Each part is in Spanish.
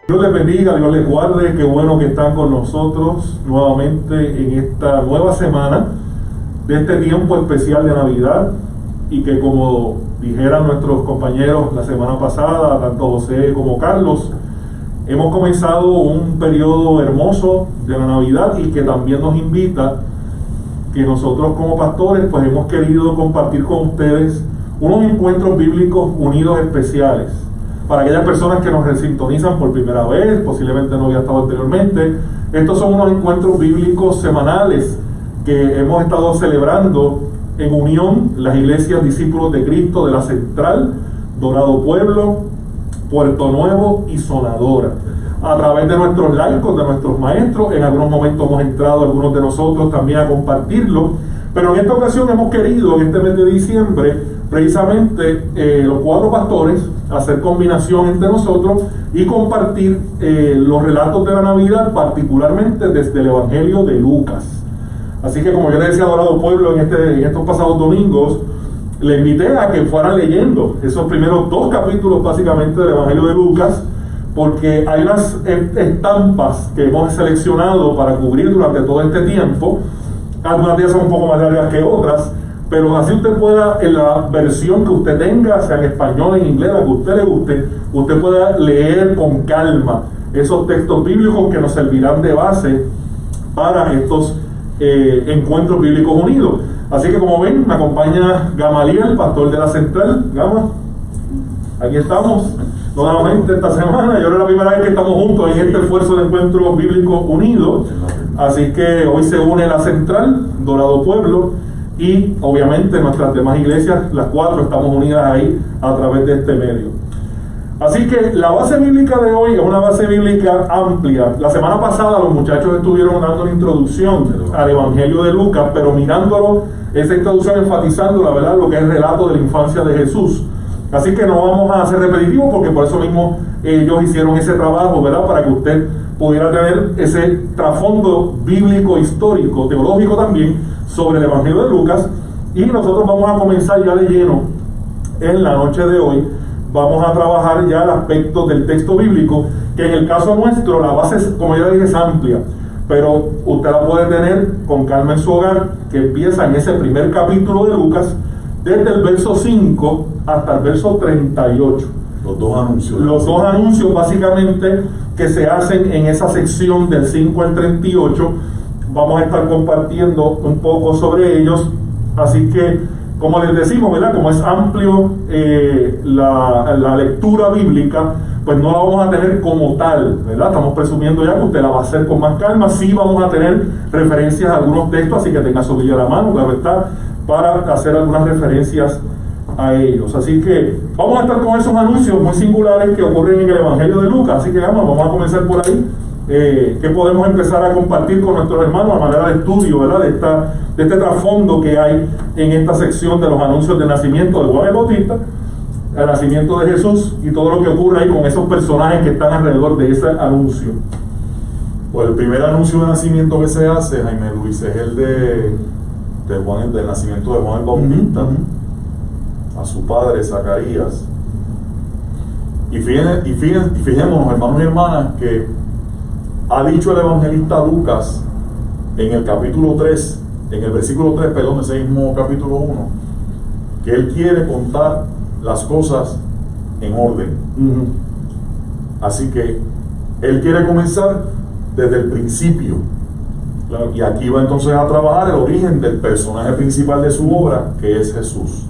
Dios les bendiga, Dios les guarde, qué bueno que están con nosotros nuevamente en esta nueva semana de este tiempo especial de Navidad, y que, como dijeran nuestros compañeros la semana pasada, tanto José como Carlos, hemos comenzado un periodo hermoso de la Navidad y que también nos invita que nosotros como pastores pues hemos querido compartir con ustedes unos encuentros bíblicos unidos especiales para aquellas personas que nos resintonizan por primera vez, posiblemente no había estado anteriormente. Estos son unos encuentros bíblicos semanales que hemos estado celebrando en unión las iglesias Discípulos de Cristo de la Central, Dorado Pueblo, Puerto Nuevo y Sonadora. A través de nuestros laicos, de nuestros maestros, en algunos momentos hemos entrado algunos de nosotros también a compartirlo, pero en esta ocasión hemos querido, en este mes de diciembre, precisamente los cuatro pastores, hacer combinación entre nosotros y compartir los relatos de la Navidad, particularmente desde el Evangelio de Lucas. Así que, como yo le decía a Dorado Pueblo en estos pasados domingos, le invité a que fueran leyendo esos primeros dos capítulos básicamente del Evangelio de Lucas, porque hay unas estampas que hemos seleccionado para cubrir durante todo este tiempo. Algunas de ellas son un poco más largas que otras, pero así usted pueda, en la versión que usted tenga, sea en español, en inglés, la que a usted le guste, usted pueda leer con calma esos textos bíblicos que nos servirán de base para estos encuentros bíblicos unidos. Así que, como ven, me acompaña Gamaliel, pastor de la Central. Gama, aquí estamos nuevamente esta semana. Yo creo que es la primera vez que estamos juntos en este esfuerzo de encuentros bíblicos unidos. Así que hoy se une la Central, Dorado Pueblo, y obviamente nuestras demás iglesias, las cuatro, estamos unidas ahí a través de este medio. Así que la base bíblica de hoy es una base bíblica amplia. La semana pasada los muchachos estuvieron dando una introducción al Evangelio de Lucas, pero mirándolo, esa introducción enfatizando la verdad lo que es el relato de la infancia de Jesús. Así que no vamos a ser repetitivos, porque por eso mismo ellos hicieron ese trabajo, ¿verdad? Para que usted pudiera tener ese trasfondo bíblico, histórico, teológico también, sobre el Evangelio de Lucas. Y nosotros vamos a comenzar ya de lleno en la noche de hoy. Vamos a trabajar ya el aspecto del texto bíblico, que en el caso nuestro la base, como ya dije, es amplia, pero usted la puede tener con calma en su hogar, que empieza en ese primer capítulo de Lucas, desde el verso 5 hasta el verso 38. Los dos anuncios. Los dos anuncios básicamente que se hacen en esa sección del 5 al 38. Vamos a estar compartiendo un poco sobre ellos. Así que, como les decimos, ¿verdad? Como es amplio la lectura bíblica, pues no la vamos a tener como tal, ¿verdad? Estamos presumiendo ya que usted la va a hacer con más calma. Sí vamos a tener referencias a algunos textos, así que tenga su Biblia a la mano, claro está, para hacer algunas referencias a ellos. Así que vamos a estar con esos anuncios muy singulares que ocurren en el Evangelio de Lucas. Así que vamos a comenzar por ahí. Que podemos empezar a compartir con nuestros hermanos a manera de estudio, ¿verdad? De este trasfondo que hay en esta sección de los anuncios del nacimiento de Juan el Bautista, el nacimiento de Jesús y todo lo que ocurre ahí con esos personajes que están alrededor de ese anuncio. Pues el primer anuncio de nacimiento que se hace, Jaime Luis, es el del nacimiento de Juan el Bautista, a su padre Zacarías. Y fijémonos, hermanos y hermanas, que ha dicho el evangelista Lucas en el capítulo 3, en el versículo 3, perdón, de ese mismo capítulo 1, que él quiere contar las cosas en orden. Así que él quiere comenzar desde el principio. Claro. Y aquí va entonces a trabajar el origen del personaje principal de su obra, que es Jesús.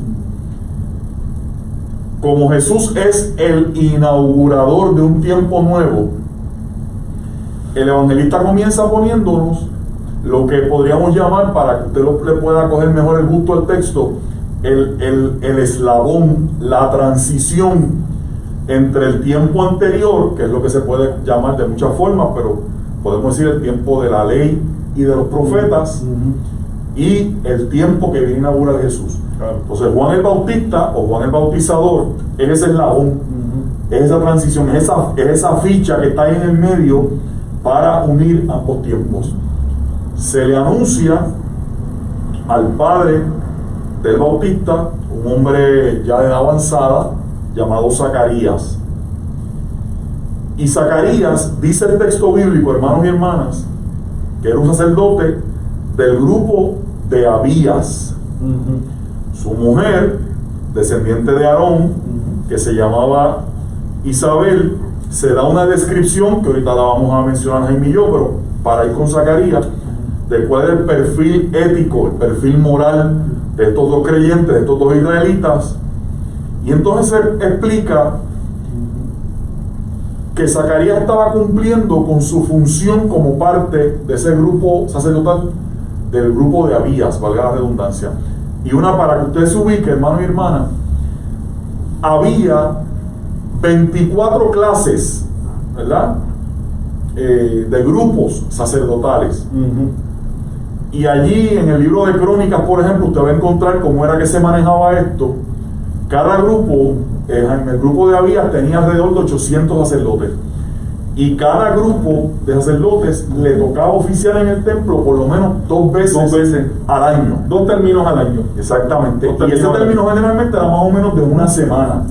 Como Jesús es el inaugurador de un tiempo nuevo, el evangelista comienza poniéndonos lo que podríamos llamar, para que usted le pueda coger mejor el gusto al texto, el eslabón, la transición entre el tiempo anterior, que es lo que se puede llamar de muchas formas, pero podemos decir el tiempo de la ley y de los profetas, y el tiempo que viene a inaugurar Jesús. Claro. Entonces Juan el Bautista o Juan el Bautizador es ese eslabón, es esa transición, es esa ficha que está ahí en el medio para unir ambos tiempos. Se le anuncia al padre del Bautista, un hombre ya de edad avanzada, llamado Zacarías. Y Zacarías, dice el texto bíblico, hermanos y hermanas, que era un sacerdote del grupo de Abías. Su mujer, descendiente de Aarón, que se llamaba Isabel, se da una descripción que ahorita la vamos a mencionar Jaime y yo, pero para ir con Zacarías, de cuál es el perfil ético, el perfil moral de estos dos creyentes, de estos dos israelitas. Y entonces se explica que Zacarías estaba cumpliendo con su función como parte de ese grupo sacerdotal, del grupo de Abías, valga la redundancia. Y una, para que usted se ubique, hermano y hermana, había 24 clases, ¿verdad? De grupos sacerdotales. Y allí en el libro de Crónicas, por ejemplo, usted va a encontrar cómo era que se manejaba esto. Cada grupo, en el grupo de Abías, tenía alrededor de 800 sacerdotes. Y cada grupo de sacerdotes le tocaba oficiar en el templo por lo menos dos veces al año. 2 términos al año. Exactamente. Y ese término generalmente era más o menos de una semana.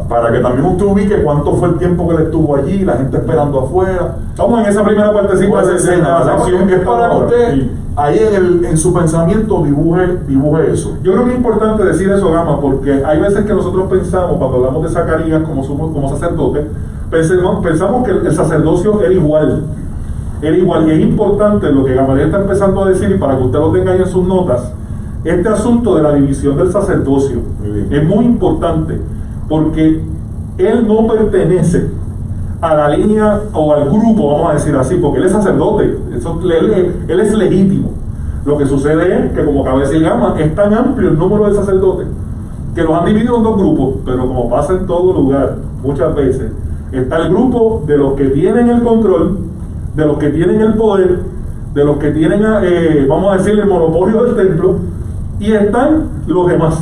Para que también usted ubique cuánto fue el tiempo que él estuvo allí, la gente esperando afuera. Estamos en esa primera partecita de la sección que es para que usted ahí en su pensamiento dibuje eso. Yo creo que es importante decir eso, Gama, porque hay veces que nosotros pensamos, cuando hablamos de Zacarías como sacerdote, pensamos que el sacerdocio era igual. Era igual, y es importante lo que Gamaliel está empezando a decir, y para que usted lo tenga ahí en sus notas, este asunto de la división del sacerdocio es muy importante, porque él no pertenece a la línea o al grupo, vamos a decir así, porque él es sacerdote, él es legítimo. Lo que sucede es que, como acaba de decir Gama, es tan amplio el número de sacerdotes que los han dividido en 2 grupos, pero como pasa en todo lugar, muchas veces, está el grupo de los que tienen el control, de los que tienen el poder, de los que tienen, vamos a decir, el monopolio del templo, y están los demás.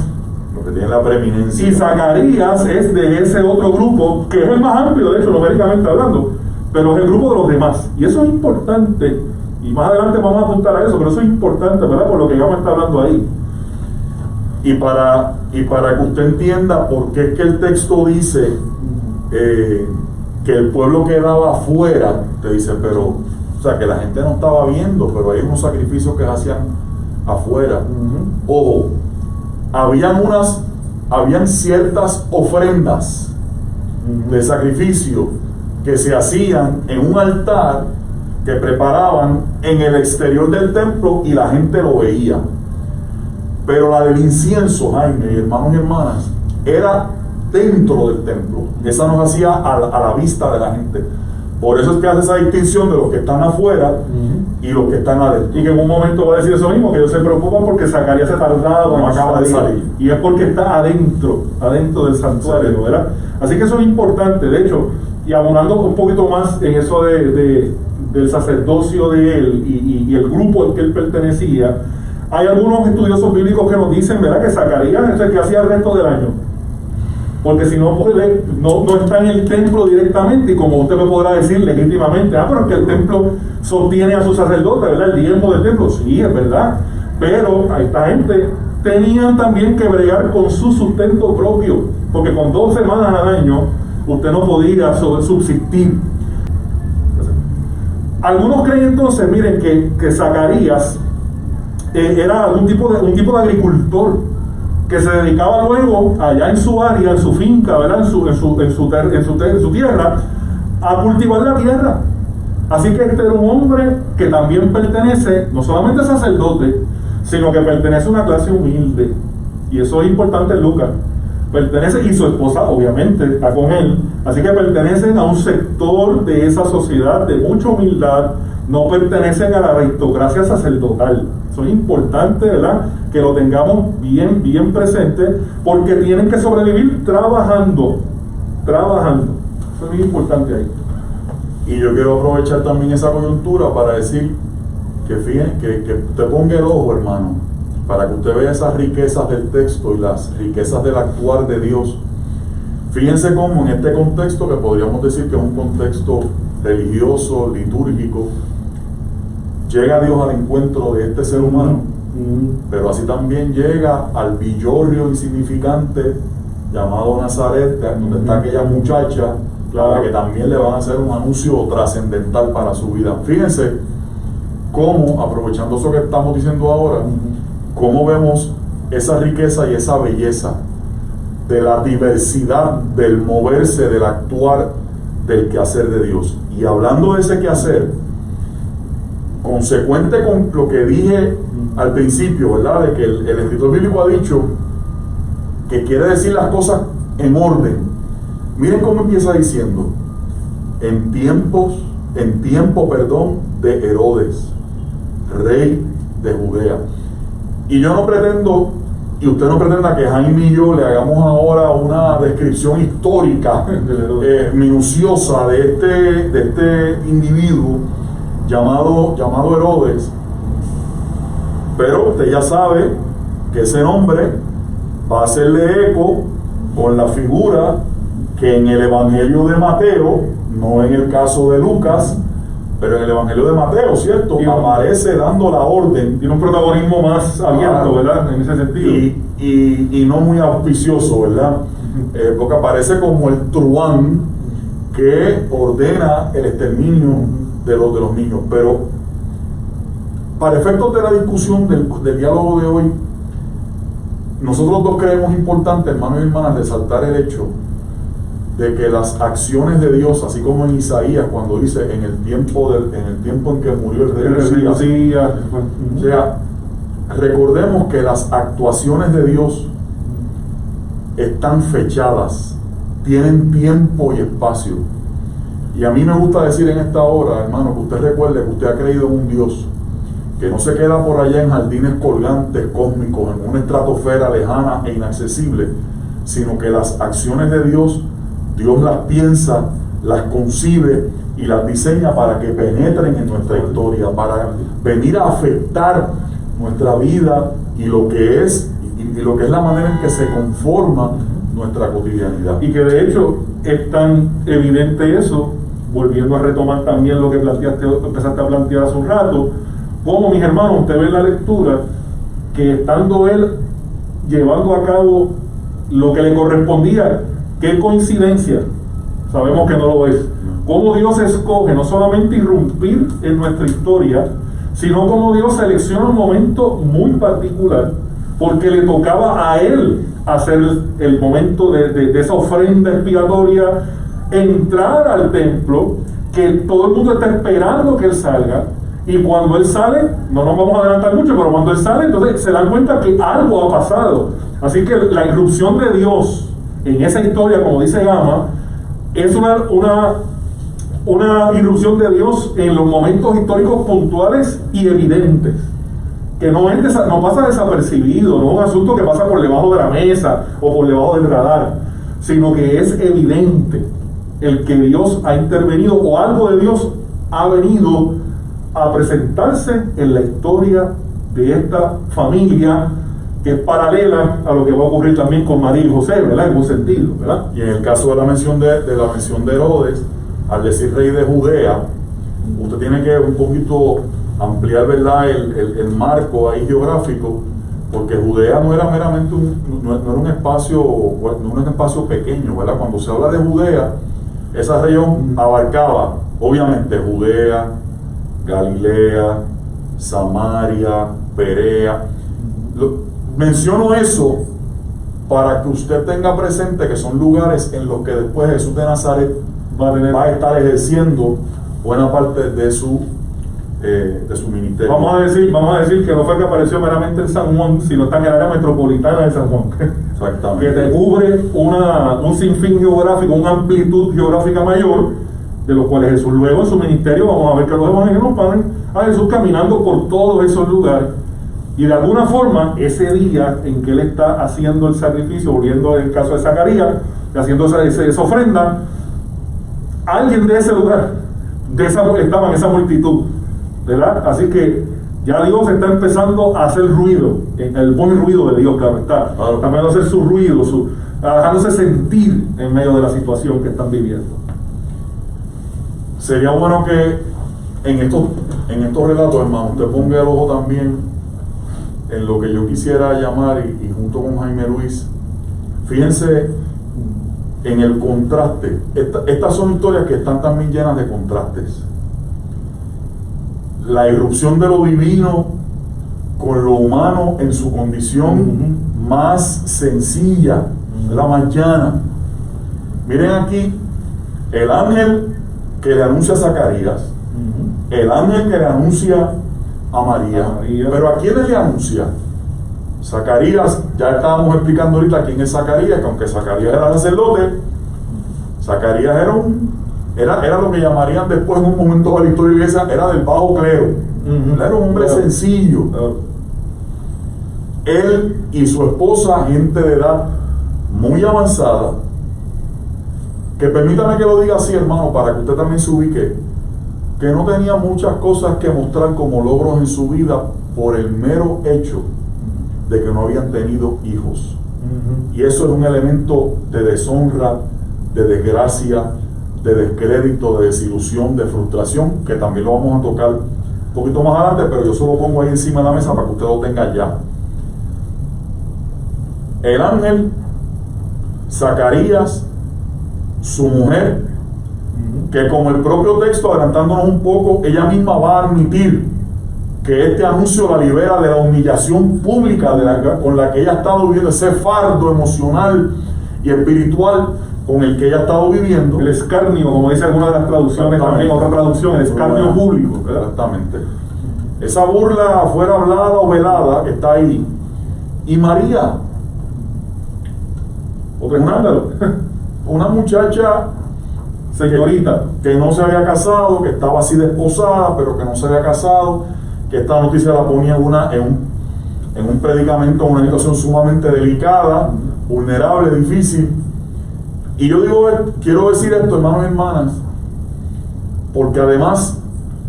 Los que tienen la preeminencia. Y Zacarías es de ese otro grupo, que es el más amplio, de hecho, numéricamente hablando, pero es el grupo de los demás. Y eso es importante, y más adelante vamos a apuntar a eso, pero eso es importante, ¿verdad? Por lo que Gama está hablando ahí. Y para que usted entienda por qué es que el texto dice que el pueblo quedaba afuera, te dice, pero, o sea, que la gente no estaba viendo, pero hay unos sacrificios que se hacían afuera. Ojo, habían ciertas ofrendas de sacrificio que se hacían en un altar que preparaban en el exterior del templo y la gente lo veía. Pero la del incienso, Jaime, hermanos y hermanas, era dentro del templo. Esa no se hacía a la vista de la gente. Por eso es que hace esa distinción de los que están afuera y los que están adentro. Y que en un momento va a decir eso mismo, que ellos se preocupan porque Zacarías se tardaba, no acaba de salir. Y es porque está adentro del santuario, ¿verdad? Así que eso es importante. De hecho, y abonando un poquito más en eso del sacerdocio de él y el grupo al que él pertenecía, hay algunos estudiosos bíblicos que nos dicen, ¿verdad?, que Zacarías es el que hacía el resto del año. Porque si no puede, no está en el templo directamente, y como usted me podrá decir legítimamente, pero es que el templo sostiene a sus sacerdotes, ¿verdad? El diezmo del templo, sí, es verdad. Pero a esta gente tenían también que bregar con su sustento propio, porque con 2 semanas al año usted no podía subsistir. Algunos creen entonces, miren, que Zacarías era un tipo de agricultor que se dedicaba luego allá en su área, en su finca, ¿verdad? En su tierra, a cultivar la tierra. Así que este era un hombre que también pertenece, no solamente sacerdote, sino que pertenece a una clase humilde. Y eso es importante en Lucas. Pertenece, y su esposa obviamente está con él, así que pertenecen a un sector de esa sociedad de mucha humildad, no pertenecen a la aristocracia sacerdotal. Eso es importante, ¿verdad?, que lo tengamos bien presente, porque tienen que sobrevivir trabajando. Eso es muy importante ahí. Y yo quiero aprovechar también esa coyuntura para decir que fíjense, que usted ponga el ojo, hermano, para que usted vea esas riquezas del texto y las riquezas del actuar de Dios. Fíjense cómo en este contexto, que podríamos decir que es un contexto religioso, litúrgico, llega Dios al encuentro de este ser humano, pero así también llega al villorrio insignificante llamado Nazaret, donde está aquella muchacha, a la que también le van a hacer un anuncio trascendental para su vida. Fíjense cómo, aprovechando eso que estamos diciendo ahora, cómo vemos esa riqueza y esa belleza de la diversidad del moverse, del actuar, del quehacer de Dios. Y hablando de ese quehacer, consecuente con lo que dije al principio, ¿verdad? De que el escritor bíblico ha dicho que quiere decir las cosas en orden. Miren cómo empieza diciendo: en tiempo, de Herodes, rey de Judea. Y yo no pretendo, y usted no pretenda que Jaime y yo le hagamos ahora una descripción histórica minuciosa de este individuo llamado Herodes, pero usted ya sabe que ese nombre va a hacerle eco con la figura que en el Evangelio de Mateo, no en el caso de Lucas, pero en el Evangelio de Mateo, ¿cierto? Aparece dando la orden. Tiene un protagonismo más abierto, ¿verdad? En ese sentido. Y no muy auspicioso, ¿verdad? Porque aparece como el truán que ordena el exterminio de los niños. Pero para efectos de la discusión del diálogo de hoy, nosotros dos creemos importante, hermanos y hermanas, resaltar el hecho de que las acciones de Dios, así como en Isaías cuando dice en el tiempo en que murió el rey Usías, o sea, recordemos que las actuaciones de Dios están fechadas, tienen tiempo y espacio. Y a mí me gusta decir en esta hora, hermano, que usted recuerde que usted ha creído en un Dios que no se queda por allá en jardines colgantes cósmicos, en una estratosfera lejana e inaccesible, sino que las acciones de Dios las piensa, las concibe y las diseña para que penetren en nuestra historia, para venir a afectar nuestra vida y lo que es la manera en que se conforma nuestra cotidianidad. Y que de hecho es tan evidente eso, volviendo a retomar también lo que empezaste a plantear hace un rato, como, mis hermanos, usted ve en la lectura que estando él llevando a cabo lo que le correspondía, qué coincidencia, sabemos que no lo es, cómo Dios escoge no solamente irrumpir en nuestra historia, sino cómo Dios selecciona un momento muy particular, porque le tocaba a él hacer el momento de esa ofrenda expiatoria, entrar al templo, que todo el mundo está esperando que él salga. Y cuando él sale, no nos vamos a adelantar mucho, pero cuando él sale, entonces se dan cuenta que algo ha pasado. Así que la irrupción de Dios en esa historia, como dice Gama, es una irrupción de Dios en los momentos históricos puntuales y evidentes, que no pasa desapercibido, no es un asunto que pasa por debajo de la mesa o por debajo del radar, sino que es evidente el que Dios ha intervenido o algo de Dios ha venido a presentarse en la historia de esta familia, que es paralela a lo que va a ocurrir también con María y José, ¿verdad? En un sentido, ¿verdad? Y en el caso de la mención de Herodes, al decir rey de Judea, usted tiene que un poquito ampliar, ¿verdad?, el marco ahí geográfico, porque Judea no era meramente no era un espacio pequeño, ¿verdad? Cuando se habla de Judea, esa región abarcaba, obviamente, Judea, Galilea, Samaria, Perea. Menciono eso para que usted tenga presente que son lugares en los que después Jesús de Nazaret va a estar ejerciendo buena parte de su ministerio. Vamos a decir que no fue que apareció meramente en San Juan, sino está en el área metropolitana de San Juan. Exactamente. Que te cubre un sinfín geográfico, una amplitud geográfica mayor, de los cuales Jesús luego en su ministerio, vamos a ver que los evangelios nos ponen a Jesús caminando por todos esos lugares. Y de alguna forma, ese día en que él está haciendo el sacrificio, volviendo al caso de Zacarías, haciendo esa ofrenda, alguien de ese lugar, estaba en esa multitud, ¿verdad? Así que ya Dios está empezando a hacer ruido, el buen ruido de Dios, claro está, también a hacer su ruido, dejándose sentir en medio de la situación que están viviendo. Sería bueno que en estos relatos, hermano, usted ponga el ojo también en lo que yo quisiera llamar, y junto con Jaime Luis, Fíjense en el contraste. Estas son historias que están también llenas de contrastes. La irrupción de lo divino con lo humano en su condición más sencilla, la más llana. Miren aquí, el ángel que le anuncia a Zacarías, el ángel que le anuncia a María. Pero ¿a quiénes le anuncia? Zacarías, ya estábamos explicando ahorita quién es Zacarías, que aunque Zacarías era sacerdote, Zacarías era lo que llamarían después en un momento de la historia de la iglesia, era del bajo clero. Era un hombre sencillo. Él y su esposa, gente de edad muy avanzada, que permítame que lo diga así, hermano, para que usted también se ubique, que no tenía muchas cosas que mostrar como logros en su vida por el mero hecho de que no habían tenido hijos. Y eso es un elemento de deshonra, de desgracia, de descrédito, de desilusión, de frustración, que también lo vamos a tocar un poquito más adelante, pero yo solo pongo ahí encima de la mesa para que usted lo tenga ya. El ángel, Zacarías, su mujer, que como el propio texto, adelantándonos un poco, ella misma va a admitir que este anuncio la libera de la humillación pública con la que ella ha estado viviendo, ese fardo emocional y espiritual con el que ella ha estado viviendo. El escarnio, como dice alguna de las traducciones, también otra traducción, el escarnio público. Exactamente. Esa burla, fuera hablada o velada, está ahí. Y María, otro escándalo. una muchacha, señorita, que no se había casado, que estaba así desposada, pero que no se había casado, que esta noticia la ponía en un predicamento, en una situación sumamente delicada, vulnerable, difícil. Y yo quiero decir esto, hermanos y hermanas, porque además,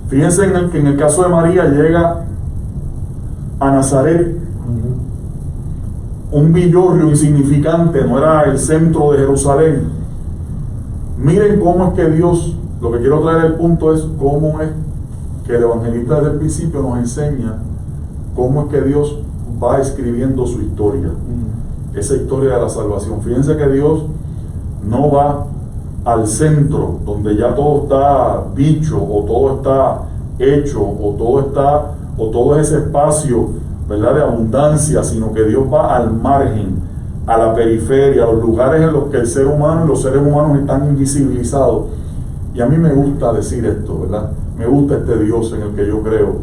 fíjense que en el caso de María llega a Nazaret, un villorrio insignificante, no era el centro de Jerusalén. Miren cómo es que Dios, lo que quiero traer el punto es cómo es que el evangelista desde el principio nos enseña cómo es que Dios va escribiendo su historia, esa historia de la salvación. Fíjense que Dios no va al centro donde ya todo está dicho o todo está hecho o todo es ese espacio, ¿verdad?, de abundancia, sino que Dios va al margen, a la periferia, a los lugares en los que el ser humano y los seres humanos están invisibilizados. Y a mí me gusta decir esto, ¿verdad? Me gusta este Dios en el que yo creo,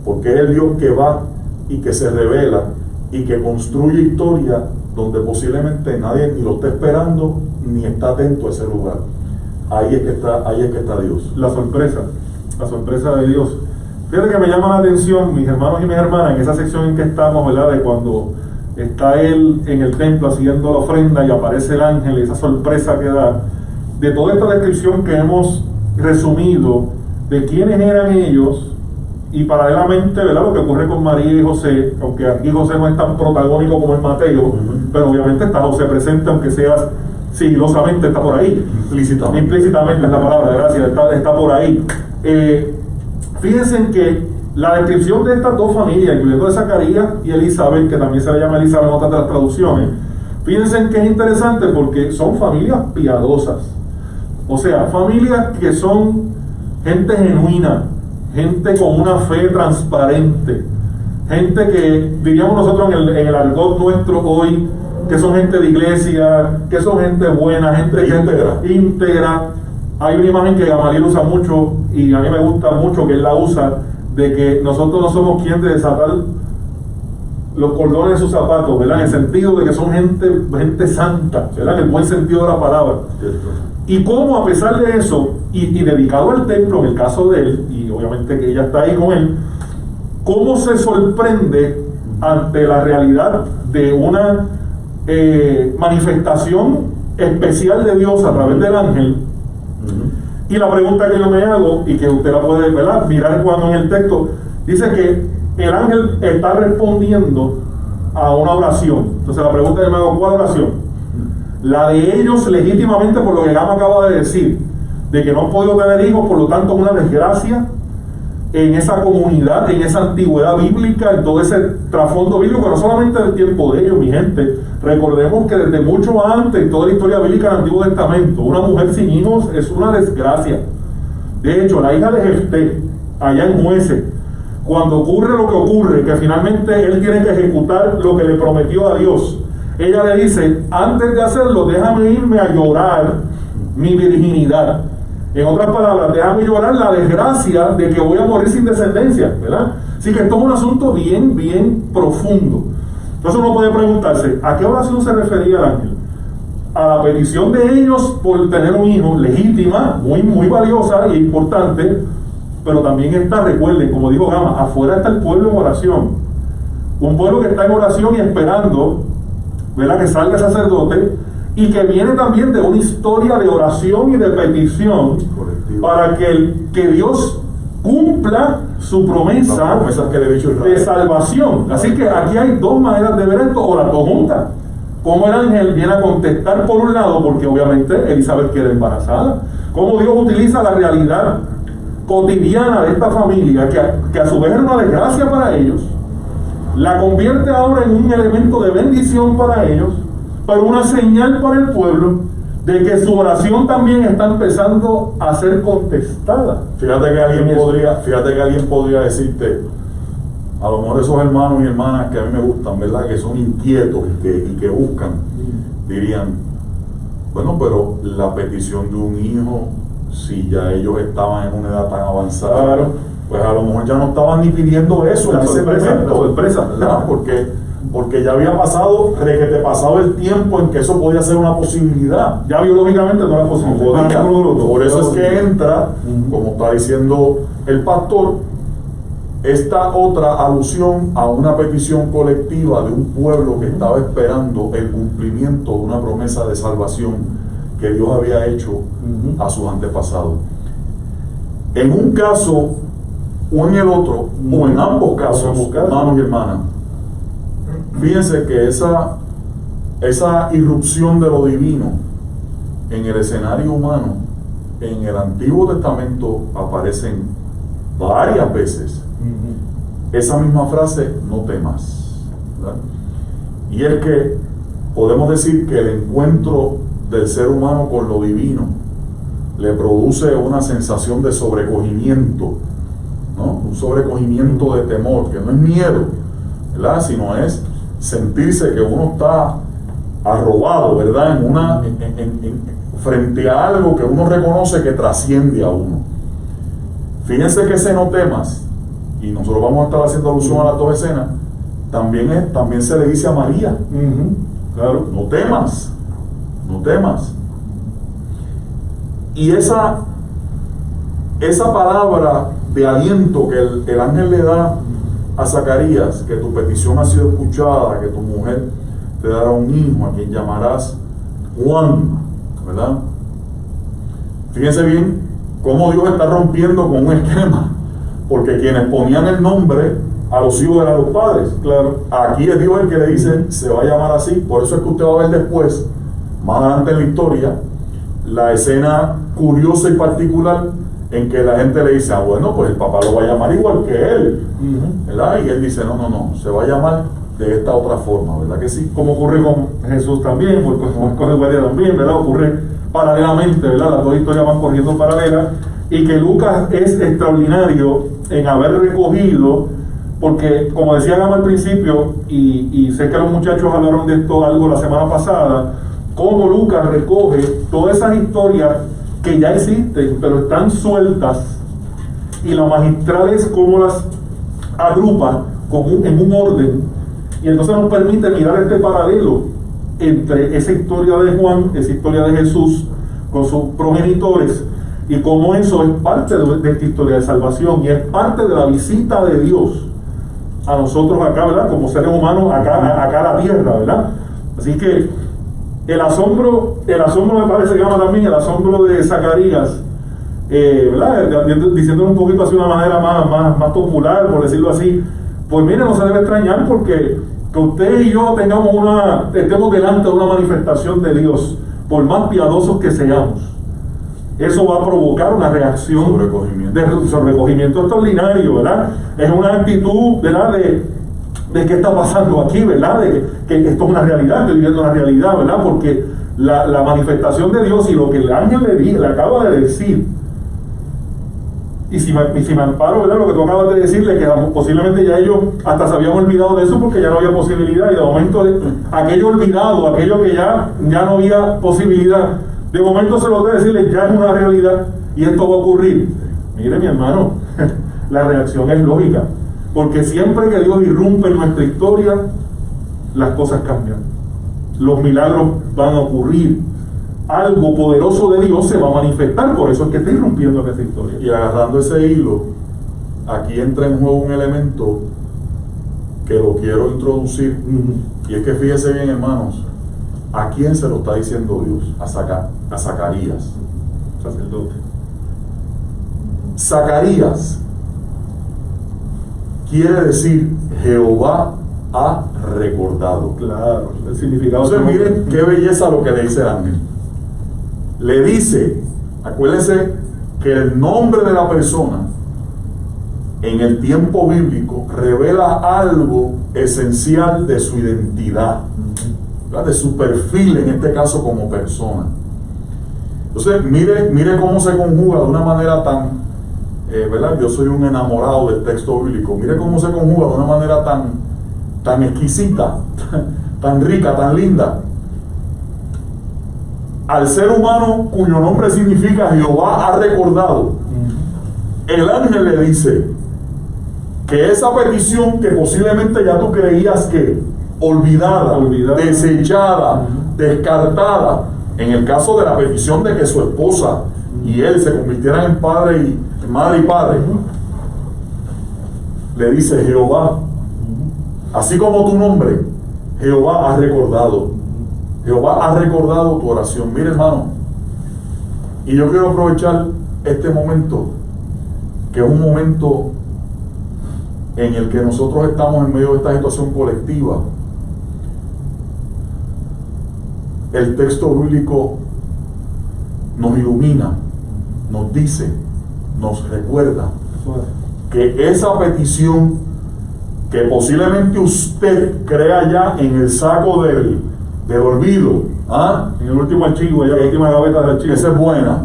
porque es el Dios que va y que se revela y que construye historia donde posiblemente nadie ni lo está esperando ni está atento a ese lugar. Ahí es que está Dios. La sorpresa de Dios. Fíjate que me llama la atención, mis hermanos y mis hermanas, en esa sección en que estamos, ¿verdad?, de cuando está él en el templo haciendo la ofrenda y aparece el ángel, esa sorpresa que da, de toda esta descripción que hemos resumido de quiénes eran ellos, y paralelamente, ¿verdad?, lo que ocurre con María y José, aunque aquí José no es tan protagónico como en Mateo, pero obviamente está José presente, aunque sea sigilosamente, está por ahí. Implícitamente es la palabra, gracias, está por ahí. Fíjense en que la descripción de estas dos familias, incluyendo de Zacarías y Elizabeth, que también se le llama Elizabeth en otras de las traducciones, fíjense en que es interesante porque son familias piadosas. O sea, familias que son gente genuina, gente con una fe transparente, gente que, diríamos nosotros en el argot nuestro hoy, que son gente de iglesia, que son gente buena, gente íntegra. Hay una imagen que Gamaliel usa mucho y a mí me gusta mucho que él la usa, de que nosotros no somos quien de desatar los cordones de sus zapatos, ¿verdad? En el sentido de que son gente santa, ¿verdad? En el buen sentido de la palabra. Y cómo a pesar de eso, y dedicado al templo, en el caso de él, y obviamente que ella está ahí con él, cómo se sorprende ante la realidad de una manifestación especial de Dios a través del ángel. Y la pregunta que yo me hago, y que usted la puede, ¿verdad?, mirar cuando en el texto, dice que el ángel está respondiendo a una oración. Entonces la pregunta que me hago, ¿cuál oración? La de ellos legítimamente, por lo que Gama acaba de decir, de que no han podido tener hijos, por lo tanto una desgracia en esa comunidad, en esa antigüedad bíblica, en todo ese trasfondo bíblico, no solamente del tiempo de ellos, mi gente, Recordemos que desde mucho antes, en toda la historia bíblica del Antiguo Testamento, una mujer sin hijos es una desgracia. De hecho, la hija de Jefté, allá en Jueces, cuando ocurre lo que ocurre, que finalmente él tiene que ejecutar lo que le prometió a Dios, ella le dice, antes de hacerlo, déjame irme a llorar mi virginidad. En otras palabras, déjame llorar la desgracia de que voy a morir sin descendencia, ¿verdad? Así que esto es un asunto bien, bien profundo. Entonces uno puede preguntarse, ¿a qué oración se refería el ángel? A la petición de ellos por tener un hijo, legítima, muy, muy valiosa e importante, pero también está, recuerden, como dijo Gama, afuera está el pueblo en oración. Un pueblo que está en oración y esperando, ¿verdad?, que salga el sacerdote, y que viene también de una historia de oración y de petición para que Dios cumpla su promesa que le he dicho de salvación. Así que aquí hay dos maneras de ver esto, o las dos juntas. Como el ángel viene a contestar por un lado, porque obviamente Elizabeth queda embarazada. Cómo Dios utiliza la realidad cotidiana de esta familia, que a su vez era una desgracia para ellos, la convierte ahora en un elemento de bendición para ellos, pero una señal para el pueblo de que su oración también está empezando a ser contestada. Fíjate que alguien podría decirte, a lo mejor esos hermanos y hermanas que a mí me gustan, ¿verdad?, que son inquietos y que buscan, dirían, bueno, pero la petición de un hijo, si ya ellos estaban en una edad tan avanzada, claro, pues a lo mejor ya no estaban ni pidiendo eso en ese momento, sorpresa, ¿verdad? Porque ya había pasado el tiempo en que eso podía ser una posibilidad. Ya biológicamente no era posible. Por eso es que entra, como está diciendo el pastor, esta otra alusión a una petición colectiva de un pueblo que estaba esperando el cumplimiento de una promesa de salvación que Dios había hecho a sus antepasados. En un caso o en el otro, o en ambos casos, hermanos y hermanas, fíjense que esa irrupción de lo divino en el escenario humano, en el Antiguo Testamento aparecen varias veces esa misma frase, no temas, ¿verdad? Y es que podemos decir que el encuentro del ser humano con lo divino le produce una sensación de sobrecogimiento, ¿no? Un sobrecogimiento de temor, que no es miedo, ¿verdad?, sino es sentirse que uno está arrobado, ¿verdad?, frente a algo que uno reconoce que trasciende a uno. Fíjense que ese no temas, y nosotros vamos a estar haciendo alusión a las dos escenas, también se le dice a María, claro, no temas, no temas. Y esa palabra de aliento que el ángel le da a Zacarías, que tu petición ha sido escuchada, que tu mujer te dará un hijo a quien llamarás Juan, ¿verdad? Fíjense bien cómo Dios está rompiendo con un esquema, porque quienes ponían el nombre a los hijos eran los padres. Claro. Aquí es Dios el que le dice, se va a llamar así. Por eso es que usted va a ver después, más adelante en la historia, la escena curiosa y particular en que la gente le dice, bueno, pues el papá lo va a llamar igual que él, ¿verdad? Y él dice, no, se va a llamar de esta otra forma, ¿verdad que sí? Como ocurre con Jesús también, porque con María también, ¿verdad? Ocurre paralelamente, ¿verdad? Las dos historias van corriendo paralelas, y que Lucas es extraordinario en haber recogido, porque como decía Gama al principio, y sé que los muchachos hablaron de esto algo la semana pasada, cómo Lucas recoge todas esas historias que ya existen, pero están sueltas, y lo magistral es cómo las agrupa en un orden, y entonces nos permite mirar este paralelo entre esa historia de Juan, esa historia de Jesús con sus progenitores, y cómo eso es parte de esta historia de salvación, y es parte de la visita de Dios a nosotros acá, ¿verdad?, como seres humanos acá a la tierra, ¿verdad? Así que el asombro me parece que llama también el asombro de Zacarías, ¿verdad?, diciéndolo un poquito así de una manera más popular, por decirlo así. Pues mire, no se debe extrañar porque que usted y yo estemos delante de una manifestación de Dios, por más piadosos que seamos, eso va a provocar una reacción de sobrecogimiento extraordinario, ¿verdad? Es una actitud, ¿verdad?, de qué está pasando aquí, ¿verdad? De que esto es una realidad, estoy viviendo una realidad, ¿verdad? Porque la manifestación de Dios y lo que el ángel le acaba de decir, y si me amparo, ¿verdad? Lo que tú acabas de decirle, que posiblemente ya ellos hasta se habían olvidado de eso porque ya no había posibilidad, y de momento aquello olvidado, aquello que ya no había posibilidad, de momento se lo debe decirle, ya es una realidad y esto va a ocurrir. Mire, mi hermano, la reacción es lógica, porque siempre que Dios irrumpe en nuestra historia, las cosas cambian, los milagros van a ocurrir, algo poderoso de Dios se va a manifestar, por eso es que está irrumpiendo en esa historia. Y agarrando ese hilo, aquí entra en juego un elemento que lo quiero introducir, y es que fíjese bien, hermanos, ¿a quién se lo está diciendo Dios? A Zacarías, sacerdote. Zacarías quiere decir Jehová ha recordado. Claro, el significado. Entonces miren qué belleza lo que le dice el ángel. Le dice, acuérdense que el nombre de la persona en el tiempo bíblico revela algo esencial de su identidad, ¿verdad? De su perfil, en este caso como persona. Entonces mire cómo se conjuga de una manera tan, ¿verdad? Yo soy un enamorado del texto bíblico. Mire cómo se conjuga de una manera tan exquisita, tan rica, tan linda. Al ser humano cuyo nombre significa Jehová ha recordado, el ángel le dice que esa petición que posiblemente ya tú creías que olvidada, desechada, descartada, en el caso de la petición de que su esposa y él se convirtieran en madre y padre, le dice Jehová, así como tu nombre, Jehová ha recordado. Jehová ha recordado tu oración. Mire, hermano, y yo quiero aprovechar este momento, que es un momento en el que nosotros estamos en medio de esta situación colectiva. El texto bíblico nos ilumina, nos dice, nos recuerda que esa petición que posiblemente usted crea ya en el saco del olvido, en el último archivo, ya la última gaveta del archivo, esa es buena,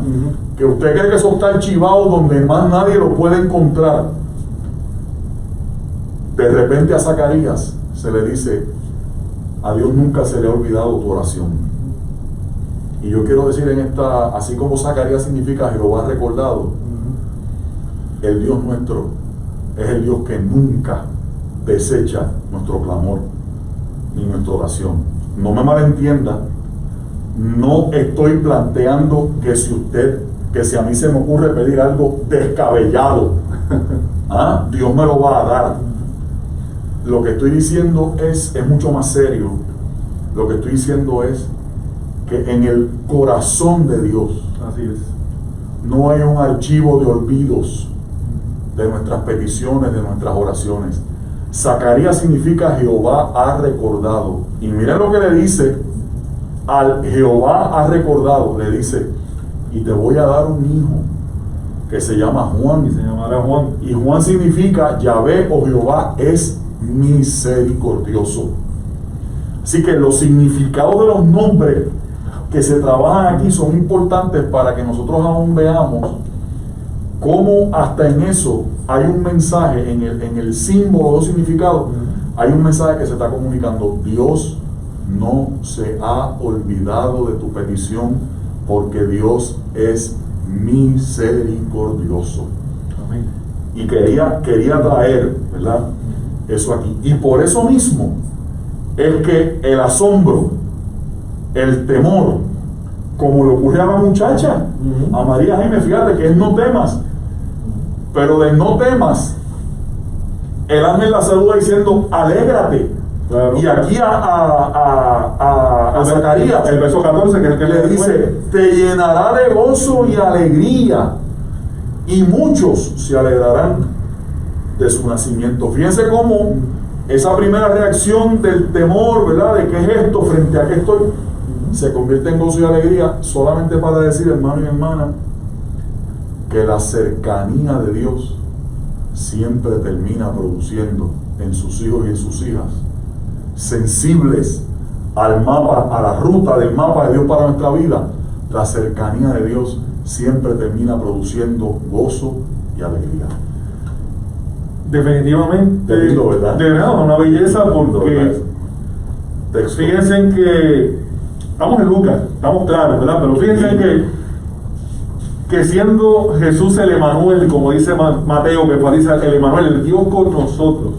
que usted cree que eso está archivado donde más nadie lo puede encontrar. De repente a Zacarías se le dice, a Dios nunca se le ha olvidado tu oración. Y yo quiero decir en esta, así como Zacarías significa Jehová recordado, el Dios nuestro es el Dios que nunca desecha nuestro clamor ni nuestra oración. No me malentienda, no estoy planteando que si a mí se me ocurre pedir algo descabellado, Dios me lo va a dar. Lo que estoy diciendo es mucho más serio. Lo que estoy diciendo es que en el corazón de Dios, así es, no hay un archivo de olvidos de nuestras peticiones, de nuestras oraciones. Zacarías significa Jehová ha recordado. Y miren lo que le dice al Jehová ha recordado. Le dice, y te voy a dar un hijo que se llama Juan. y se llamará Juan. Y Juan significa Yahvé o Jehová es misericordioso. Así que los significados de los nombres que se trabajan aquí son importantes para que nosotros aún veamos cómo hasta en eso hay un mensaje, en el símbolo o significado, hay un mensaje que se está comunicando. Dios no se ha olvidado de tu petición porque Dios es misericordioso. Amén. Y quería traer, ¿verdad?, eso aquí. Y por eso mismo es que el asombro, el temor, como le ocurre a la muchacha, a María Jaime, fíjate que es no temas, pero de no temas, el ángel la saluda diciendo alégrate. Claro. Y aquí a Zacarías, el verso 14, que es el que le dice, te llenará de gozo y alegría, y muchos se alegrarán de su nacimiento. Fíjense cómo esa primera reacción del temor, ¿verdad?, de qué es esto, frente a qué estoy, se convierte en gozo y alegría, solamente para decir, hermano y hermana, que la cercanía de Dios siempre termina produciendo en sus hijos y en sus hijas, sensibles al mapa, a la ruta del mapa de Dios para nuestra vida, la cercanía de Dios siempre termina produciendo gozo y alegría. Definitivamente, Te digo, ¿verdad? de verdad, una belleza, porque fíjense que estamos en Lucas, estamos claros, ¿verdad? Pero fíjense que siendo Jesús el Emanuel, como dice Mateo, que dice el Emanuel, el Dios con nosotros,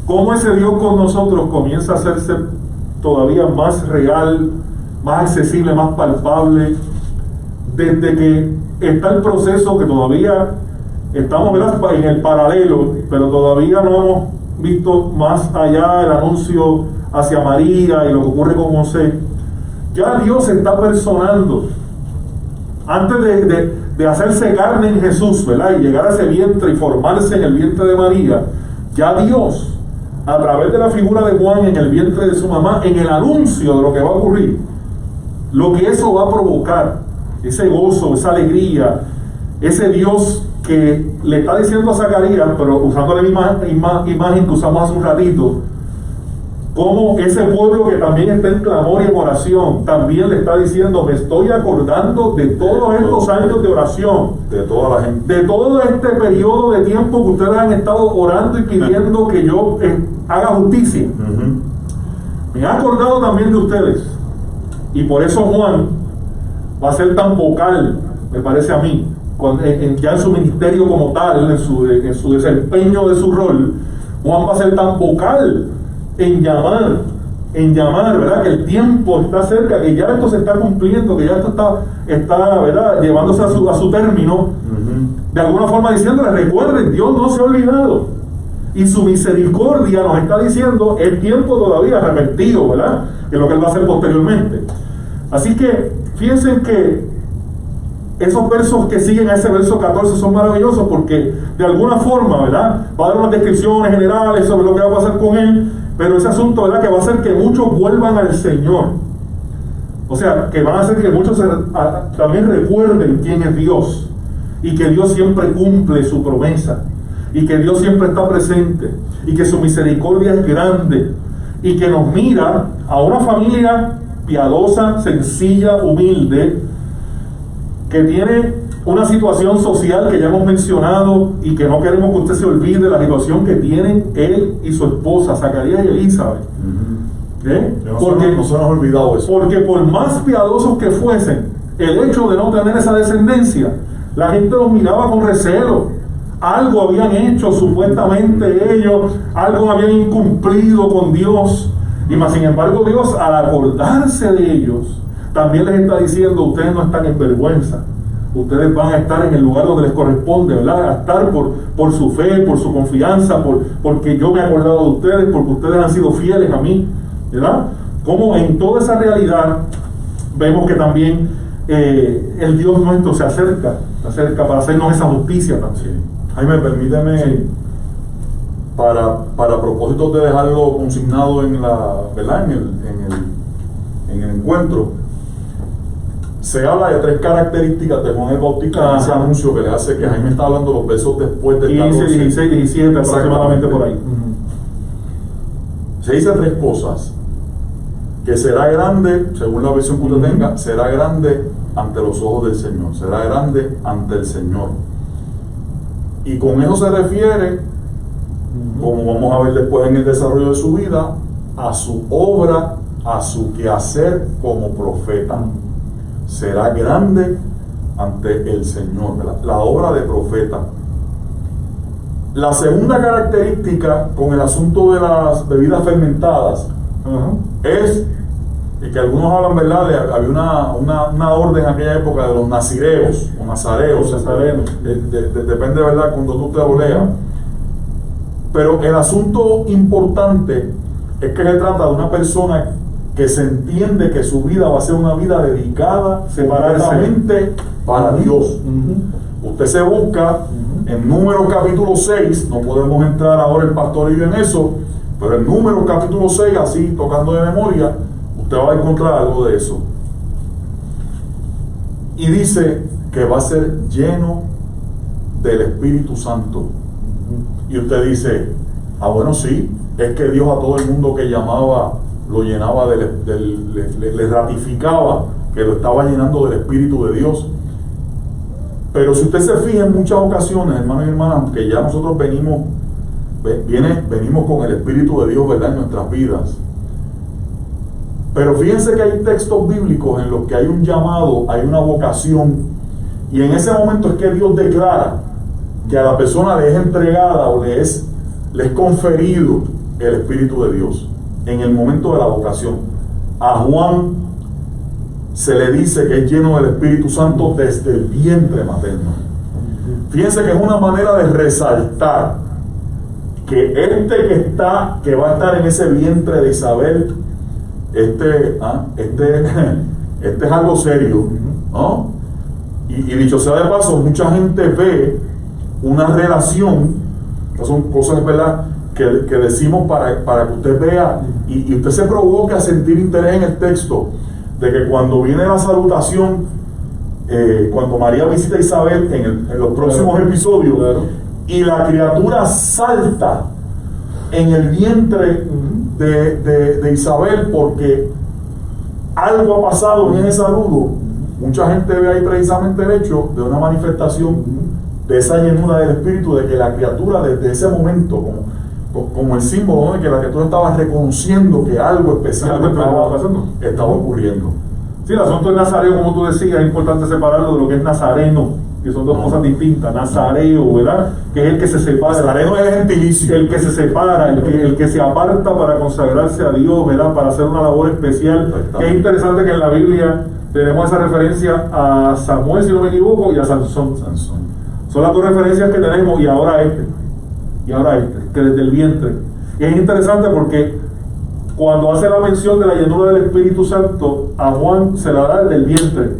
cómo ese Dios con nosotros comienza a hacerse todavía más real, más accesible, más palpable, desde que está el proceso que todavía estamos, ¿verdad?, en el paralelo, pero todavía no hemos visto más allá el anuncio hacia María y lo que ocurre con José. Ya Dios se está personando. Antes de hacerse carne en Jesús, ¿verdad?, y llegar a ese vientre y formarse en el vientre de María, ya Dios, a través de la figura de Juan en el vientre de su mamá, en el anuncio de lo que va a ocurrir, lo que eso va a provocar, ese gozo, esa alegría, ese Dios que le está diciendo a Zacarías, pero usando la misma imagen que usamos hace un ratito, como ese pueblo que también está en clamor y en oración, también le está diciendo: me estoy acordando de todos estos años de oración, de toda la gente, de todo este periodo de tiempo que ustedes han estado orando y pidiendo que yo haga justicia. Me he acordado también de ustedes, y por eso Juan va a ser tan vocal, me parece a mí, ya en su ministerio como tal, en su desempeño de su rol. Juan va a ser tan vocal en llamar, ¿verdad?, que el tiempo está cerca, que ya esto se está cumpliendo, que ya esto está ¿verdad?, llevándose a su término. De alguna forma diciéndole: recuerden, Dios no se ha olvidado, y su misericordia nos está diciendo el tiempo todavía arrepentido, ¿verdad?, que es lo que Él va a hacer posteriormente. Así que fíjense que esos versos que siguen a ese verso 14 son maravillosos, porque de alguna forma, ¿verdad?, va a dar unas descripciones generales sobre lo que va a pasar con él, pero ese asunto, ¿verdad?, que va a hacer que muchos vuelvan al Señor. O sea, que van a hacer que muchos también recuerden quién es Dios, y que Dios siempre cumple su promesa, y que Dios siempre está presente, y que su misericordia es grande, y que nos mira a una familia piadosa, sencilla, humilde, que tiene una situación social que ya hemos mencionado, y que no queremos que usted se olvide de la situación que tienen él y su esposa, Zacarías y Elizabeth. Porque no se nos ha olvidado eso. Porque por más piadosos que fuesen, el hecho de no tener esa descendencia, la gente los miraba con recelo. Algo habían hecho supuestamente ellos, algo habían incumplido con Dios, y más sin embargo Dios, al acordarse de ellos, también les está diciendo: ustedes no están en vergüenza, ustedes van a estar en el lugar donde les corresponde, ¿verdad?, a estar por su fe, por su confianza, porque yo me he acordado de ustedes, porque ustedes han sido fieles a mí, ¿verdad? Como en toda esa realidad vemos que también el Dios nuestro se acerca para hacernos esa justicia también. Jaime, permíteme, sí, para propósitos de dejarlo consignado en ¿verdad?, en el encuentro, se habla de 3 características de Juan el Bautista en ese anuncio que le hace, que Jaime está hablando los versos después del 15, 16, 17 aproximadamente por ahí. Se dice 3 cosas: que será grande, según la versión que usted tenga, será grande ante los ojos del Señor, será grande ante el Señor. Y con eso se refiere, como vamos a ver después en el desarrollo de su vida, a su obra, a su quehacer como profeta. Será grande ante el Señor, ¿verdad?, la obra de profeta. La segunda característica con el asunto de las bebidas fermentadas es, y que algunos hablan, ¿verdad?, había una orden en aquella época de los nazireos o nazareos, depende, ¿verdad?, cuando tú te lo leas. Pero el asunto importante es que se trata de una persona que se entiende que su vida va a ser una vida dedicada separadamente para Dios. Usted se busca en Números capítulo 6, no podemos entrar ahora el pastor y yo en eso, pero en Números capítulo 6, así tocando de memoria, usted va a encontrar algo de eso. Y dice que va a ser lleno del Espíritu Santo. Y usted dice: Bueno, sí, es que Dios a todo el mundo que llamaba lo llenaba, le ratificaba que lo estaba llenando del Espíritu de Dios. Pero si usted se fija en muchas ocasiones, hermanos y hermanas, que ya nosotros venimos con el Espíritu de Dios, ¿verdad?, en nuestras vidas. Pero fíjense que hay textos bíblicos en los que hay un llamado, hay una vocación, y en ese momento es que Dios declara que a la persona le es entregada o le es conferido el Espíritu de Dios en el momento de la vocación. A Juan se le dice que es lleno del Espíritu Santo desde el vientre materno. Fíjense que es una manera de resaltar que que va a estar en ese vientre de Isabel, este es algo serio, ¿no? Y dicho sea de paso, mucha gente ve una relación, estas son cosas, ¿verdad?, que decimos para que usted vea y usted se provoque a sentir interés en el texto, de que cuando viene la salutación, cuando María visita a Isabel en los próximos episodios, y la criatura salta en el vientre de Isabel porque algo ha pasado en ese saludo, mucha gente ve ahí precisamente el hecho de una manifestación de esa llenura del Espíritu, de que la criatura desde ese momento, como el símbolo, ¿no?, de que la criatura estaba reconociendo que algo especial estaba ocurriendo. Sí, el asunto de Nazareo, como tú decías, es importante separarlo de lo que es nazareno, que son dos cosas distintas. Nazareo, ¿verdad?, que es el que se separa. Nazareno es el gentilicio. El que se separa, el que se aparta para consagrarse a Dios, ¿verdad?, para hacer una labor especial. Que es interesante que en la Biblia tenemos esa referencia a Samuel, si no me equivoco, y a Sansón. Son las dos referencias que tenemos, y ahora que desde el vientre. Y es interesante porque cuando hace la mención de la llenura del Espíritu Santo, a Juan se la da desde el vientre.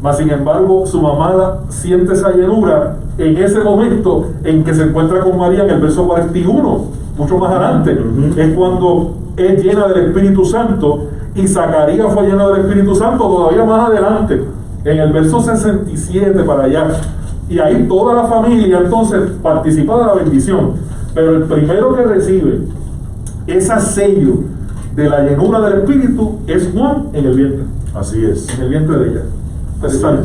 Mas sin embargo, su mamá siente esa llenura en ese momento en que se encuentra con María, en el verso 41, mucho más adelante. Es cuando es llena del Espíritu Santo, y Zacarías fue lleno del Espíritu Santo todavía más adelante, en el verso 67 para allá. Y ahí toda la familia entonces participa de la bendición. Pero el primero que recibe ese sello de la llenura del Espíritu es Juan en el vientre. Así es. En el vientre de ella. Interesante.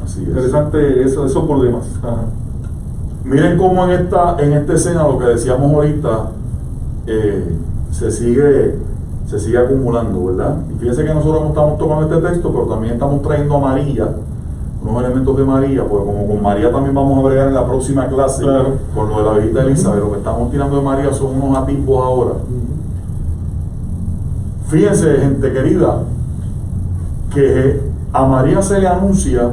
Así es. Interesante eso por demás. Ajá. Miren cómo en esta escena, lo que decíamos ahorita, se sigue acumulando, ¿verdad? Y fíjense que nosotros estamos tocando este texto, pero también estamos trayendo a María, unos elementos de María, porque como con María también vamos a bregar en la próxima clase, claro, con lo de la visita de Elizabeth. Lo que estamos tirando de María son unos atisbos ahora. Fíjense, gente querida, que a María se le anuncia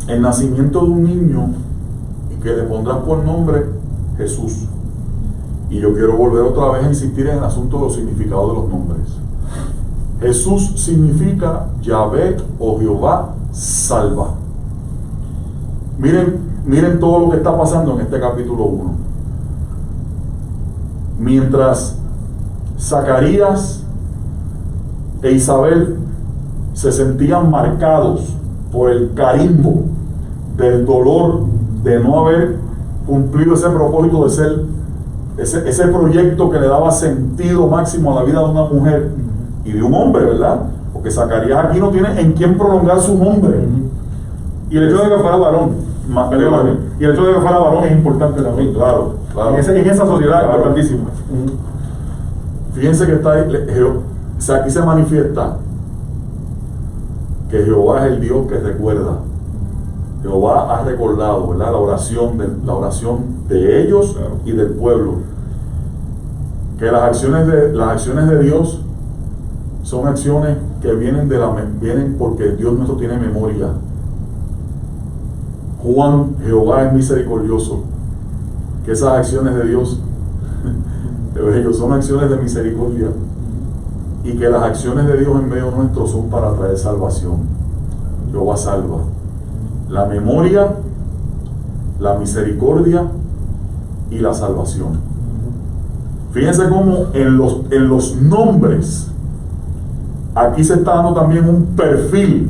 el nacimiento de un niño y que le pondrán por nombre Jesús. Y yo quiero volver otra vez a insistir en el asunto de los significados de los nombres. Jesús significa Yahvé o Jehová salva. Miren todo lo que está pasando en este capítulo 1. Mientras Zacarías e Isabel se sentían marcados por el carimbo del dolor de no haber cumplido ese propósito de ser ese proyecto que le daba sentido máximo a la vida de una mujer y de un hombre, ¿verdad? Porque Zacarías aquí no tiene en quién prolongar su nombre. Y el hecho de que fuera varón, y el hecho de que fuera varón es importante también. Claro. En esa sociedad es importantísimo. Fíjense que está ahí, aquí se manifiesta que Jehová es el Dios que recuerda. Jehová ha recordado, ¿verdad?, la oración de ellos, claro, y del pueblo. Que las acciones de Dios son acciones que vienen porque Dios nuestro tiene memoria. Jehová es misericordioso. Que esas acciones de Dios son acciones de misericordia. Y que las acciones de Dios en medio nuestro son para traer salvación. Jehová salva. La memoria, la misericordia y la salvación. Fíjense cómo en los nombres aquí se está dando también un perfil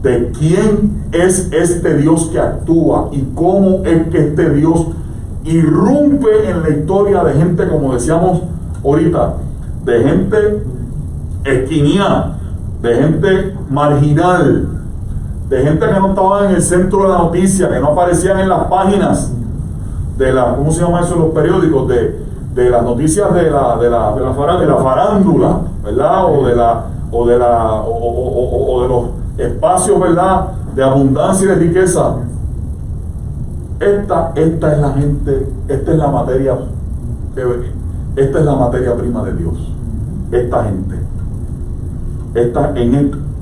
de quién es este Dios que actúa y cómo es que este Dios irrumpe en la historia de gente, como decíamos ahorita, de gente esquiniada, de gente marginal, de gente que no estaba en el centro de la noticia, que no aparecían en las páginas de la, ¿cómo se llama eso en los periódicos? De las noticias de la farándula, ¿verdad? O de los espacios, ¿verdad? De abundancia y de riqueza. Esta es la gente, esta es la materia prima de Dios. Esta gente.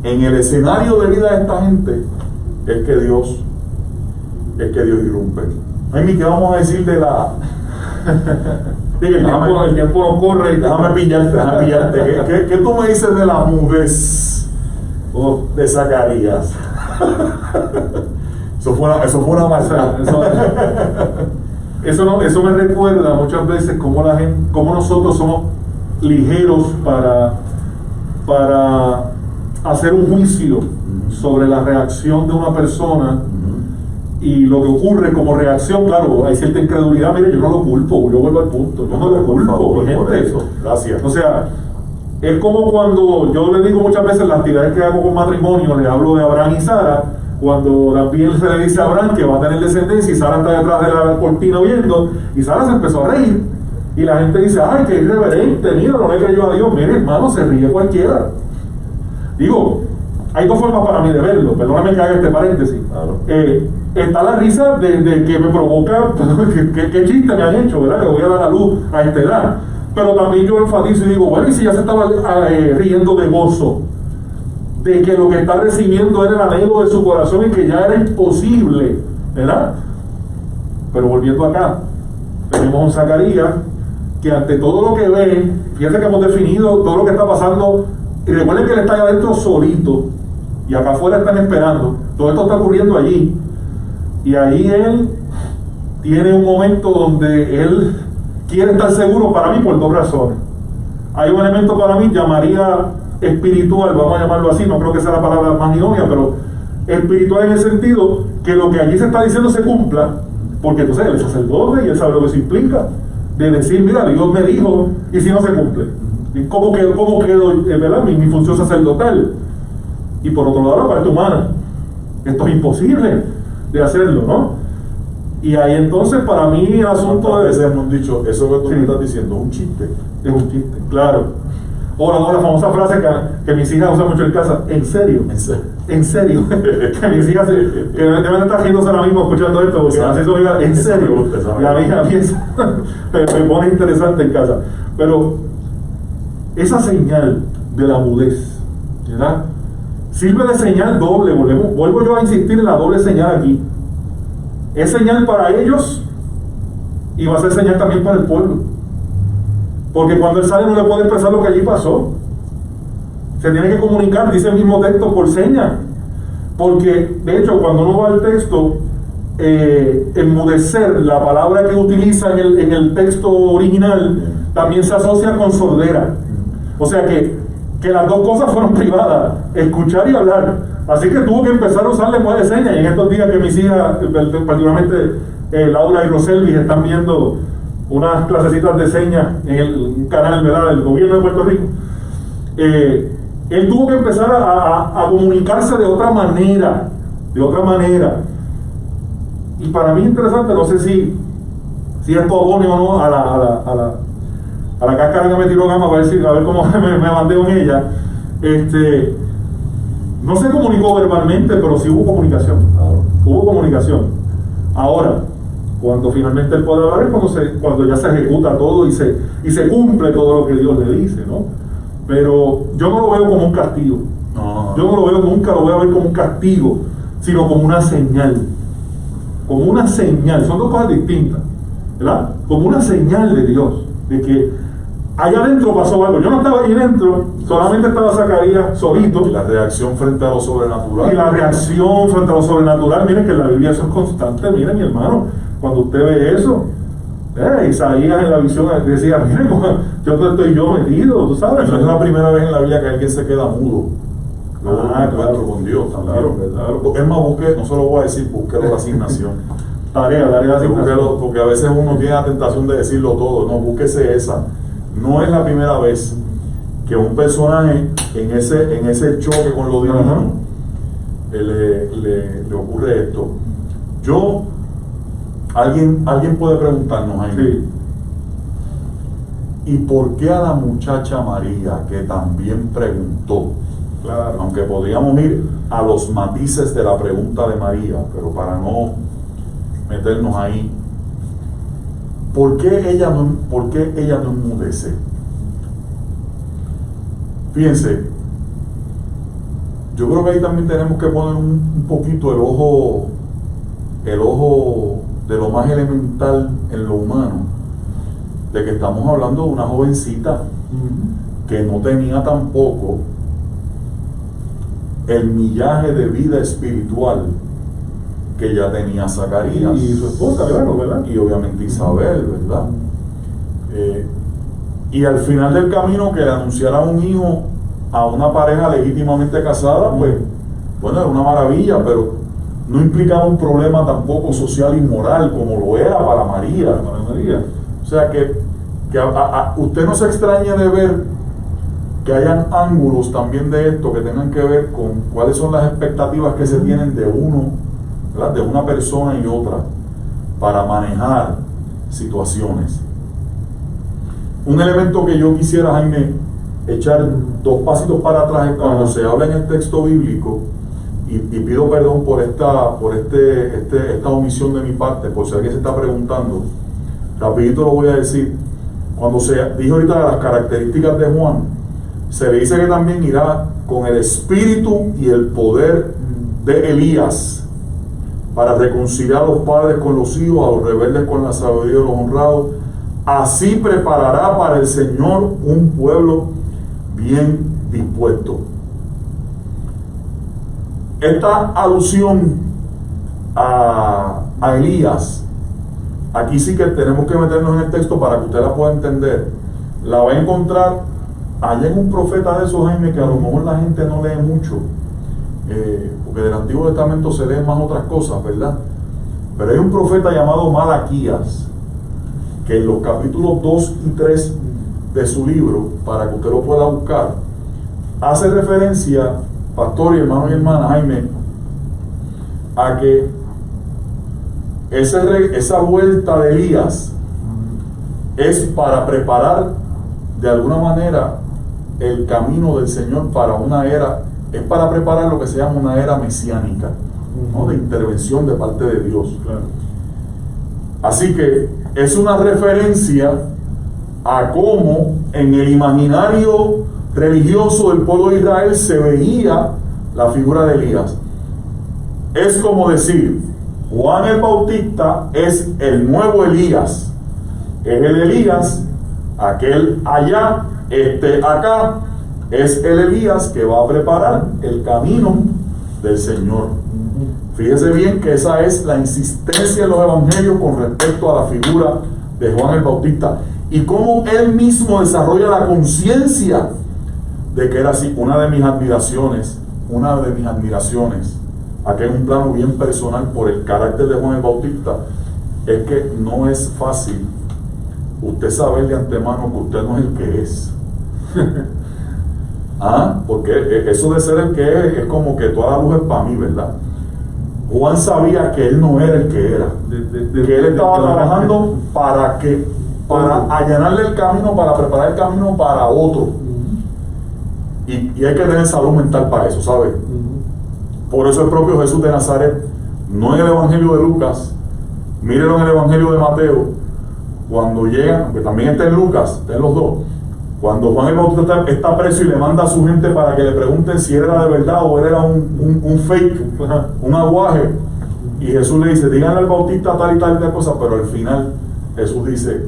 En el escenario de vida de esta gente es que Dios irrumpe. Ay, ¿qué vamos a decir de la? El tiempo no corre. Déjame pillarte. ¿Qué tú me dices de la mudez de Zacarías? Eso fue una maldad. Eso me recuerda muchas veces cómo nosotros somos ligeros para hacer un juicio sobre la reacción de una persona y lo que ocurre como reacción. Claro, hay cierta incredulidad. Mire, yo no lo culpo, yo vuelvo al punto, yo no lo culpo, mi gente. Gracias. O sea, es como cuando yo le digo muchas veces las actividades que hago con matrimonio, le hablo de Abraham y Sara, cuando también se le dice a Abraham que va a tener descendencia y Sara está detrás de la cortina oyendo, y Sara se empezó a reír, y la gente dice, ay, qué irreverente, mira, no le creyó a Dios. Mire, hermano, se ríe cualquiera. Digo, hay dos formas para mí de verlo, perdóname que haga este paréntesis. Claro. Está la risa de que me provoca, qué chiste me han hecho, ¿verdad? Que voy a dar a luz a esta edad. Pero también yo enfatizo y digo, bueno, y si ya se estaba riendo de gozo, de que lo que está recibiendo era el anhelo de su corazón y que ya era imposible, ¿verdad? Pero volviendo acá, tenemos un Zacarías que ante todo lo que ve, fíjense que hemos definido todo lo que está pasando, y recuerden que él está allá adentro solito, y acá afuera están esperando, todo esto está ocurriendo allí, y ahí él tiene un momento donde él quiere estar seguro, para mí, por dos razones. Hay un elemento para mí, llamaría espiritual, vamos a llamarlo así, no creo que sea la palabra más idónea, pero espiritual en el sentido que lo que allí se está diciendo se cumpla, porque entonces él es sacerdote y él sabe lo que eso implica, de decir, mira, Dios me dijo, y si no se cumple, ¿cómo quedo, ¿verdad? Mi función sacerdotal? Y por otro lado, la parte humana, esto es imposible de hacerlo, ¿no? Y ahí entonces para mí el asunto de... hemos dicho, eso que tú me estás diciendo es un chiste. Es un chiste, claro. Ahora, la famosa frase que mis hijas usan mucho en casa, ¿en serio? ¿En serio? Que mis hijas que deben estar riéndose ahora mismo escuchando esto, porque así son hijas, ¿en serio? La hija piensa, me pone interesante en casa. Pero esa señal de la mudez, ¿verdad? Sirve de señal doble, vuelvo yo a insistir en la doble señal aquí. Es señal para ellos y va a ser señal también para el pueblo. Porque cuando él sale no le puede expresar lo que allí pasó. Se tiene que comunicar, dice el mismo texto, por seña. Porque, de hecho, cuando uno va al texto, enmudecer, la palabra que utiliza en el texto original, también se asocia con sordera. O sea que las dos cosas fueron privadas, escuchar y hablar. Así que tuvo que empezar a usar lenguaje de señas. Y en estos días que mis hijas, particularmente Laura y Roselvis, están viendo unas clasecitas de señas en el canal, ¿verdad?, del gobierno de Puerto Rico, él tuvo que empezar a comunicarse de otra manera. Y para mí es interesante, no sé si esto abone o no a la cáscara que me tiró Gama, a ver cómo me bandeo en ella. No se comunicó verbalmente, pero sí hubo comunicación. Claro. Hubo comunicación. Ahora, cuando finalmente él puede hablar es cuando ya se ejecuta todo y se cumple todo lo que Dios le dice, ¿no? Pero yo no lo veo como un castigo. No. Yo no lo veo, nunca lo voy a ver como un castigo, sino como una señal. Como una señal. Son dos cosas distintas, ¿verdad? Como una señal de Dios, de que allá adentro pasó algo. Yo no estaba ahí dentro, solamente estaba Zacarías solito. Y la reacción frente a lo sobrenatural. Y la reacción frente a lo sobrenatural, miren que en la Biblia eso es constante. Miren, mi hermano, cuando usted ve eso, Isaías en la visión decía, miren, yo estoy metido, tú sabes. No es la primera vez en la Biblia que alguien se queda mudo. Claro, con Dios. Claro. Es más, no se lo voy a decir, busqué la asignación. Tarea de asignación. Porque a veces uno tiene la tentación de decirlo todo. No, búsquese esa. No es la primera vez que un personaje en ese choque con lo divino le ocurre esto. Alguien puede preguntarnos ahí. Sí. ¿Y por qué a la muchacha María, que también preguntó? Claro. Aunque podríamos ir a los matices de la pregunta de María, pero para no meternos ahí, ¿por qué ella no enmudece? Fíjense, yo creo que ahí también tenemos que poner un poquito el ojo de lo más elemental en lo humano, de que estamos hablando de una jovencita que no tenía tampoco el millaje de vida espiritual que ya tenía Zacarías y su esposa, claro, ¿verdad? Y obviamente Isabel, ¿verdad? Y al final del camino, que le anunciara un hijo a una pareja legítimamente casada, pues bueno, era una maravilla, pero no implicaba un problema tampoco social y moral como lo era para María. O sea que usted no se extrañe de ver que hayan ángulos también de esto que tengan que ver con cuáles son las expectativas que se tienen de uno, ¿verdad? De una persona y otra, para manejar situaciones. Un elemento que yo quisiera, Jaime, echar 2 pasitos para atrás es cuando se habla en el texto bíblico, y pido perdón por esta omisión de mi parte, por si alguien se está preguntando, rapidito lo voy a decir. Cuando se dijo ahorita de las características de Juan, se le dice que también irá con el espíritu y el poder de Elías para reconciliar a los padres con los hijos, a los rebeldes con la sabiduría de los honrados. Así preparará para el Señor un pueblo bien dispuesto. Esta alusión a Elías, aquí sí que tenemos que meternos en el texto para que usted la pueda entender. La va a encontrar allá en un profeta de esos, Jaime, que a lo mejor la gente no lee mucho, porque del Antiguo Testamento se leen más otras cosas, ¿verdad? Pero hay un profeta llamado Malaquías, que en los capítulos 2 y 3 de su libro, para que usted lo pueda buscar, hace referencia, pastor y hermano y hermana, Jaime, a que esa vuelta de Elías es para preparar de alguna manera el camino del Señor para una era, es para preparar lo que se llama una era mesiánica, ¿no? De intervención de parte de Dios. Claro. Así que es una referencia a cómo en el imaginario religioso del pueblo de Israel se veía la figura de Elías. Es como decir, Juan el Bautista es el nuevo Elías. Es el Elías, aquel allá, acá, es el Elías que va a preparar el camino del Señor. Fíjese bien que esa es la insistencia en los evangelios con respecto a la figura de Juan el Bautista y cómo él mismo desarrolla la conciencia de que era así. Una de mis admiraciones, aquí en un plano bien personal por el carácter de Juan el Bautista, es que no es fácil usted saber de antemano que usted no es el que es. Porque eso de ser el que es como que toda la luz es para mí, ¿verdad? Juan sabía que él no era el que era, que él estaba trabajando para allanarle el camino, para preparar el camino para otro. Y hay que tener salud mental para eso, ¿sabe? Por eso el propio Jesús de Nazaret, no en el Evangelio de Lucas, mírenlo en el Evangelio de Mateo, cuando llegan, aunque también está en Lucas, está en los dos, cuando Juan el Bautista está preso y le manda a su gente para que le pregunten si él era de verdad o él era un fake, un aguaje, y Jesús le dice, díganle al Bautista tal y tal cosa, pero al final Jesús dice,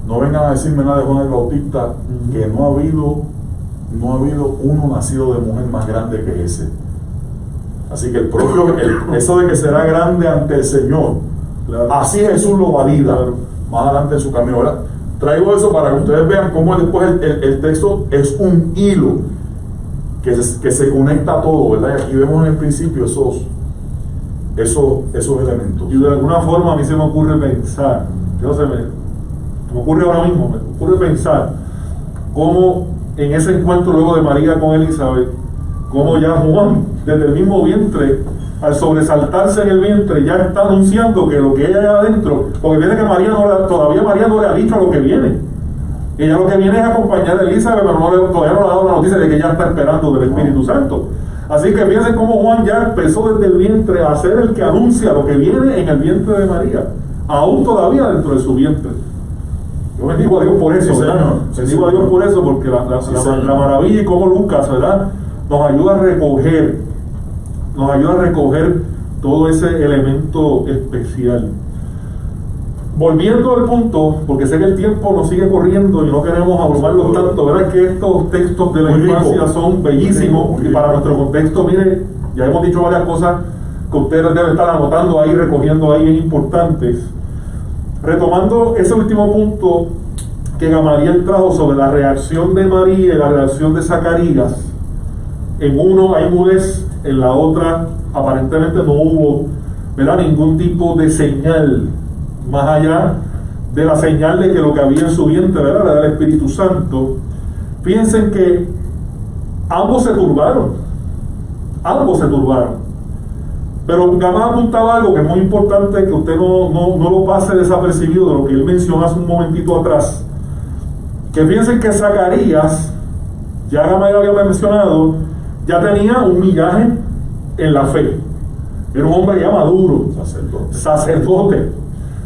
no vengan a decirme nada de Juan el Bautista, que no ha habido uno nacido de mujer más grande que ese. Así que eso de que será grande ante el Señor, claro, así Jesús lo valida, claro, más adelante en su camino, ¿verdad? Traigo eso para que ustedes vean cómo después el texto es un hilo que se conecta a todo, ¿verdad? Y aquí vemos en el principio esos elementos. Y de alguna forma a mí se me ocurre pensar, me ocurre ahora mismo, me ocurre pensar cómo en ese encuentro luego de María con Elizabeth, cómo ya Juan, desde el mismo vientre, al sobresaltarse en el vientre, ya está anunciando que lo que ella hay adentro, porque viene que todavía María no le ha dicho lo que viene. Ella lo que viene es acompañar a Elizabeth, pero todavía no le ha dado la noticia de que ya está esperando del Espíritu Santo. Así que fíjense cómo Juan ya empezó desde el vientre a ser el que anuncia lo que viene en el vientre de María, aún todavía dentro de su vientre. Yo bendigo a Dios por eso, sí, ¿verdad? Bendigo a Dios por eso, porque la maravilla y cómo Lucas, ¿verdad?, nos ayuda a recoger todo ese elemento especial. Volviendo al punto, porque sé que el tiempo nos sigue corriendo y no queremos abrumarlos tanto, ¿verdad? Que estos textos de la infancia son bellísimos y para nuestro contexto, mire, ya hemos dicho varias cosas que ustedes deben estar anotando ahí, recogiendo ahí, importantes. Retomando ese último punto que Gamaliel trajo sobre la reacción de María y la reacción de Zacarías, en uno hay mudez, en la otra aparentemente no hubo, ¿verdad?, ningún tipo de señal más allá de la señal de que lo que había en su vientre, ¿verdad?, era el Espíritu Santo. Piensen que ambos se turbaron, pero Gamaliel apuntaba algo que es muy importante, que usted no lo pase desapercibido de lo que él mencionó hace un momentito atrás, que piensen que Zacarías, ya Gamaliel había mencionado, ya tenía un millaje en la fe, era un hombre ya maduro, sacerdote.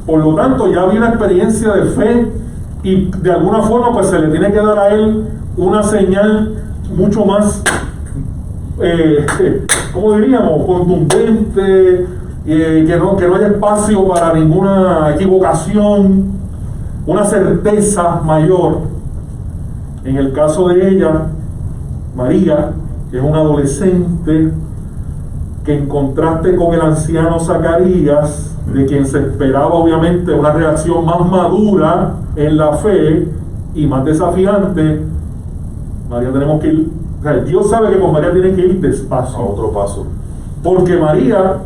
Por lo tanto, ya había una experiencia de fe y de alguna forma pues se le tiene que dar a él una señal mucho más, ¿cómo diríamos?, contundente, que no haya espacio para ninguna equivocación, una certeza mayor. En el caso de ella, María, que es una adolescente, que en contraste con el anciano Zacarías, de quien se esperaba obviamente una reacción más madura en la fe y más desafiante, María tenemos que ir, o sea, Dios sabe que con María tiene que ir despacio, a otro paso, porque María,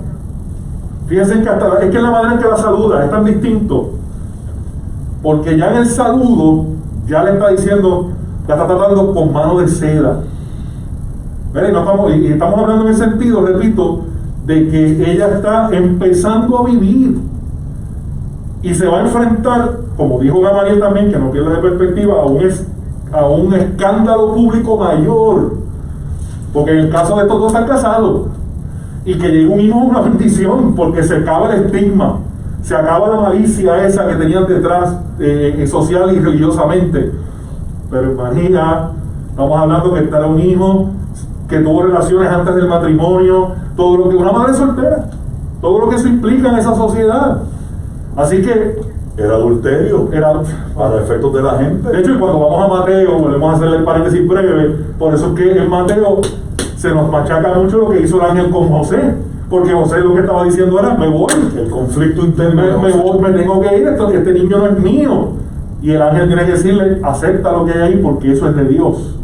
fíjense que hasta es que la manera en que la saluda es tan distinto, porque ya en el saludo ya le está diciendo, la está tratando con mano de seda. Y estamos hablando en el sentido, repito, de que ella está empezando a vivir y se va a enfrentar, como dijo Gamaliel también, que no pierde de perspectiva, a un escándalo público mayor, porque en el caso de estos dos están casados y que llegue un hijo es una bendición, porque se acaba el estigma, se acaba la malicia esa que tenían detrás, social y religiosamente. Pero María, estamos hablando que está un hijo que tuvo relaciones antes del matrimonio, todo lo que una madre soltera, todo lo que eso implica en esa sociedad. Así que era adulterio, para efectos de la gente. De hecho, y cuando vamos a Mateo, volvemos a hacerle el paréntesis breve, por eso es que en Mateo se nos machaca mucho lo que hizo el ángel con José, porque José lo que estaba diciendo era, me voy, el conflicto interno, me tengo que ir, este niño no es mío, y el ángel tiene que decirle, acepta lo que hay ahí porque eso es de Dios.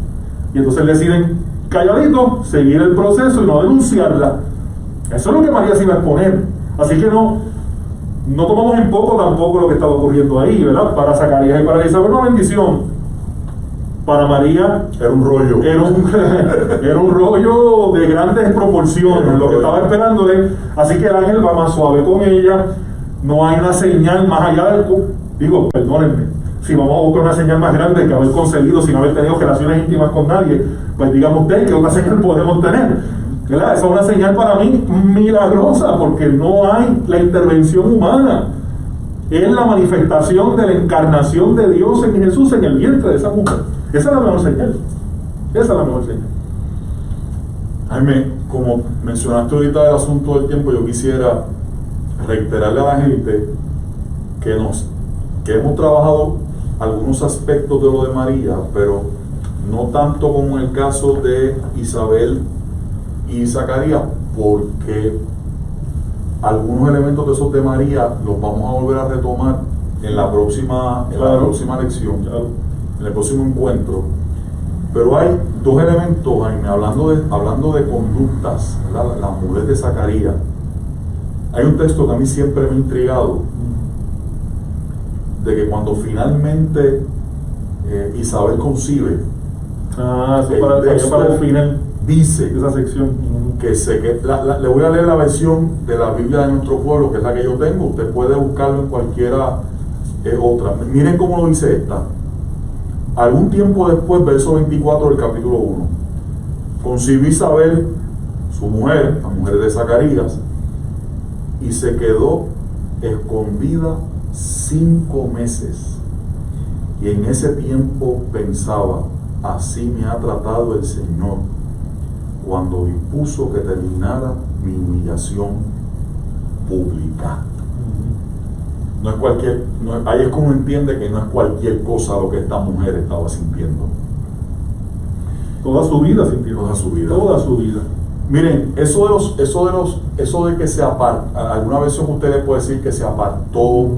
Y entonces deciden calladito seguir el proceso y no denunciarla. Eso es lo que María se iba a exponer. Así que no tomamos en poco tampoco lo que estaba ocurriendo ahí, ¿verdad? Para Zacarías y para Elizabeth una bendición. Para María era un rollo. Era un rollo de grandes proporciones, lo que estaba esperándole. Así que el ángel va más suave con ella. No hay una señal más allá del... Digo, perdónenme, si vamos a buscar una señal más grande que haber concebido sin haber tenido relaciones íntimas con nadie, pues digamos usted que otra señal podemos tener, ¿verdad? Esa es una señal para mí milagrosa, porque no hay la intervención humana, es la manifestación de la encarnación de Dios en Jesús en el vientre de esa mujer. Esa es la mejor señal. Jaime, como mencionaste ahorita el asunto del tiempo, yo quisiera reiterarle a la gente que hemos trabajado algunos aspectos de lo de María, pero no tanto como en el caso de Isabel y Zacarías, porque algunos elementos de esos de María los vamos a volver a retomar en la próxima lección, en el próximo encuentro. Pero hay dos elementos, Jaime, hablando de conductas, ¿verdad? La mujer de Zacarías, Hay un texto que a mí siempre me ha intrigado, de que cuando finalmente Isabel concibe, Eso el para texto el final dice esa sección. que le voy a leer la versión de la Biblia de nuestro pueblo, que es la que yo tengo. Usted puede buscarlo en cualquiera otra. Miren cómo lo dice esta. Algún tiempo después, verso 24 del capítulo 1, concibió Isabel, su mujer, la mujer de Zacarías, y se quedó escondida 5 meses. Y en ese tiempo pensaba: así me ha tratado el Señor, cuando dispuso que terminara mi humillación pública. No es cualquier, ahí es como entiende que no es cualquier cosa lo que esta mujer estaba sintiendo. Toda su vida sintió. Toda su vida. Toda su vida. Miren, eso de que se apartó, alguna versión usted le puede decir que se apartó,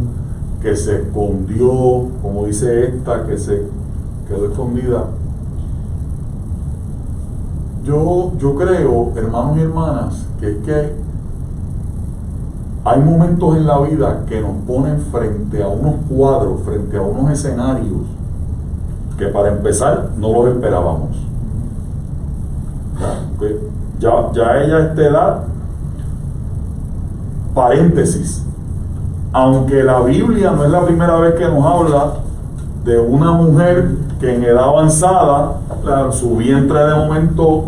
que se escondió, como dice esta, que se quedó escondida. Yo creo, hermanos y hermanas, que es que hay momentos en la vida que nos ponen frente a unos cuadros, frente a unos escenarios que, para empezar, no los esperábamos. Ya ella a esta edad, paréntesis, aunque la Biblia no es la primera vez que nos habla de una mujer que en edad avanzada, su vientre de momento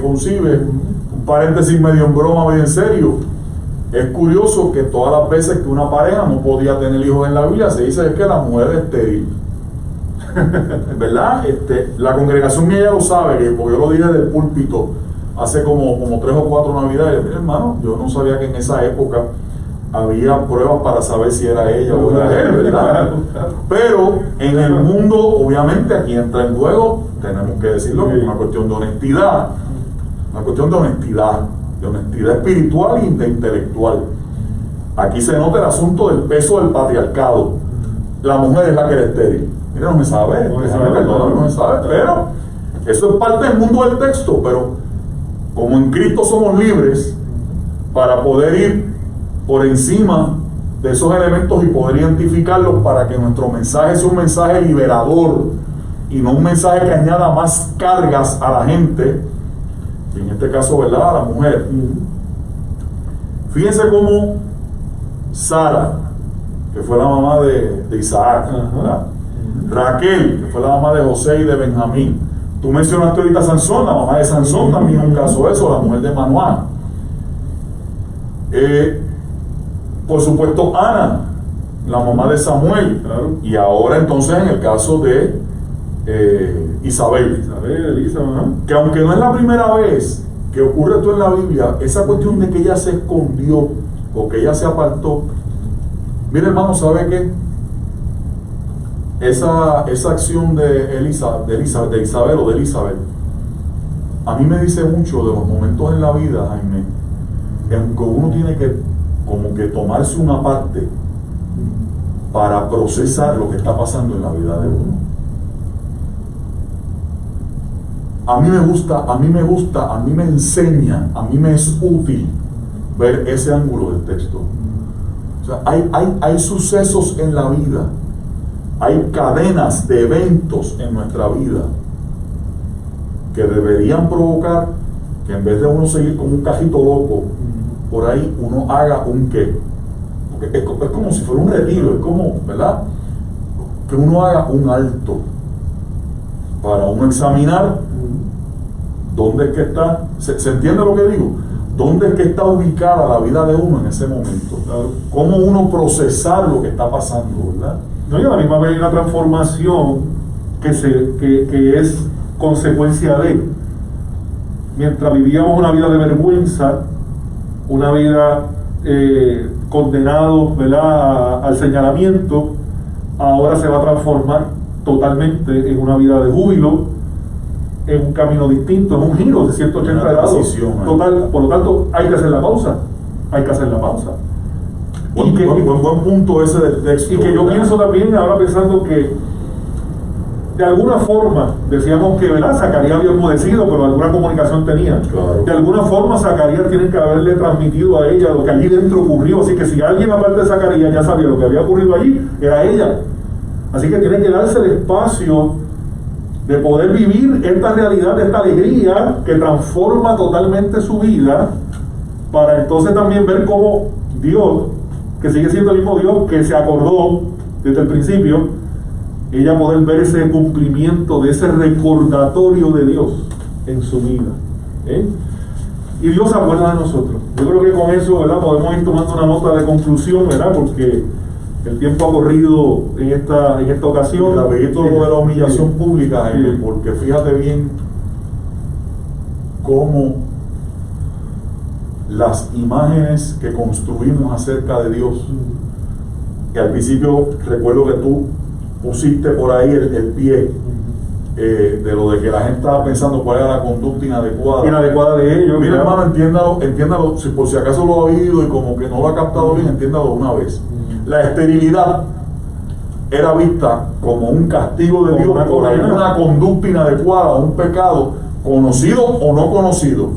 concibe, un paréntesis medio en broma, medio en serio. Es curioso que todas las veces que una pareja no podía tener hijos en la Biblia, se dice es que la mujer es estéril. ¿Verdad? La congregación ella lo sabe, porque yo lo dije del púlpito hace como 3 o 4 navidades. Mira, hermano, yo no sabía que en esa época había pruebas para saber si era ella o era él, ¿verdad? Pero en el mundo, obviamente, aquí entra en juego, tenemos que decirlo, que es una cuestión de honestidad, de honestidad espiritual y de intelectual. Aquí se nota el asunto del peso del patriarcado. La mujer es la que era estéril. Mira, no me sabe, pero eso es parte del mundo del texto. Pero como en Cristo somos libres para poder ir por encima de esos elementos y poder identificarlos para que nuestro mensaje sea un mensaje liberador y no un mensaje que añada más cargas a la gente, y en este caso, ¿verdad?, a la mujer. Fíjense cómo Sara, que fue la mamá de Isaac, ¿verdad? Raquel, que fue la mamá de José y de Benjamín. Tú mencionaste ahorita a Sansón, la mamá de Sansón también es un caso de eso, la mujer de Manoah. Por supuesto, Ana, la mamá de Samuel. Claro. Y ahora entonces en el caso de Isabel, que aunque no es la primera vez que ocurre esto en la Biblia, esa cuestión de que ella se escondió o que ella se apartó, mire, hermano, ¿sabe qué? Esa acción de Isabel o de Elizabeth a mí me dice mucho de los momentos en la vida, Jaime, que aunque uno tiene que como que tomarse una parte para procesar lo que está pasando en la vida de uno. A mí me enseña, a mí me es útil ver ese ángulo del texto. O sea, hay sucesos en la vida, hay cadenas de eventos en nuestra vida que deberían provocar que en vez de uno seguir como un cajito loco, por ahí uno haga un qué. Porque es como si fuera un retiro, es como, ¿verdad?, que uno haga un alto para uno examinar dónde es que está, ¿se entiende lo que digo? ¿Dónde es que está ubicada la vida de uno en ese momento? Claro. ¿Cómo uno procesar lo que está pasando, verdad? No, y a la misma vez hay una transformación que es consecuencia de, mientras vivíamos una vida de vergüenza, una vida condenados, ¿verdad?, al señalamiento, ahora se va a transformar totalmente en una vida de júbilo, en un camino distinto, en un giro de 180 grados total. Por lo tanto, hay que hacer la pausa. Buen punto ese del texto. Y que yo pienso también, ahora pensando que de alguna forma, decíamos que, ¿verdad? Zacarías había obedecido, pero alguna comunicación tenía. Claro. De alguna forma, Zacarías tiene que haberle transmitido a ella lo que allí dentro ocurrió. Así que si alguien aparte de Zacarías ya sabía lo que había ocurrido allí, era ella. Así que tiene que darse el espacio de poder vivir esta realidad, esta alegría que transforma totalmente su vida, para entonces también ver cómo Dios, que sigue siendo el mismo Dios que se acordó desde el principio, ella poder ver ese cumplimiento de ese recordatorio de Dios en su vida. Y Dios se acuerda de nosotros. Yo creo que con eso, ¿verdad?, podemos ir tomando una nota de conclusión, ¿verdad?, porque el tiempo ha corrido en esta ocasión. Rapidito lo de la humillación pública, porque fíjate bien cómo las imágenes que construimos acerca de Dios, que al principio recuerdo que tú pusiste por ahí el pie de lo de que la gente estaba pensando cuál era la conducta inadecuada de ellos. Mira, hermano, entiéndalo, si por si acaso lo ha oído y como que no lo ha captado bien, entiéndalo una vez. La esterilidad era vista como un castigo de Dios por alguna conducta inadecuada, un pecado conocido o no conocido,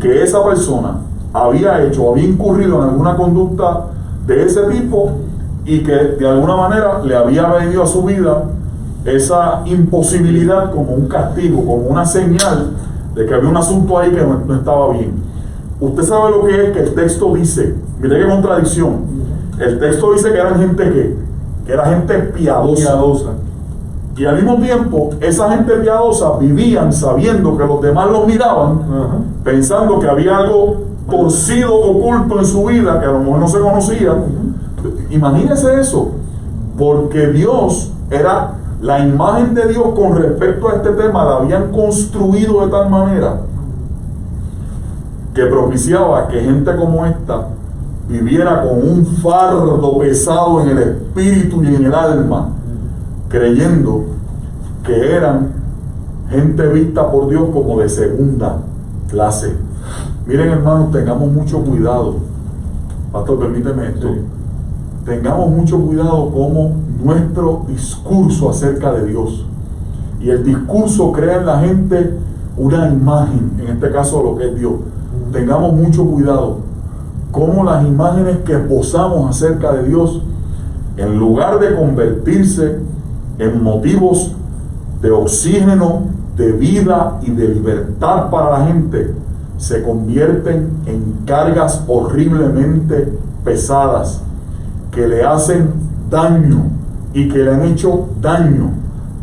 que esa persona había hecho, había incurrido en alguna conducta de ese tipo, y que de alguna manera le había venido a su vida esa imposibilidad como un castigo, como una señal de que había un asunto ahí que no estaba bien. Usted sabe lo que es que el texto dice, mire qué contradicción, el texto dice que eran gente que era gente piadosa. Y al mismo tiempo, esa gente piadosa vivían sabiendo que los demás los miraban, pensando que había algo torcido, oculto en su vida, que a lo mejor no se conocía. Imagínese eso, porque Dios era la imagen de Dios con respecto a este tema, la habían construido de tal manera que propiciaba que gente como esta viviera con un fardo pesado en el espíritu y en el alma, creyendo que eran gente vista por Dios como de segunda clase. Miren, hermanos, tengamos mucho cuidado. Pastor, permíteme esto. Sí. Tengamos mucho cuidado como nuestro discurso acerca de Dios y el discurso crea en la gente una imagen, en este caso lo que es Dios. Tengamos mucho cuidado como las imágenes que posamos acerca de Dios, en lugar de convertirse en motivos de oxígeno, de vida y de libertad para la gente, se convierten en cargas horriblemente pesadas que le hacen daño y que le han hecho daño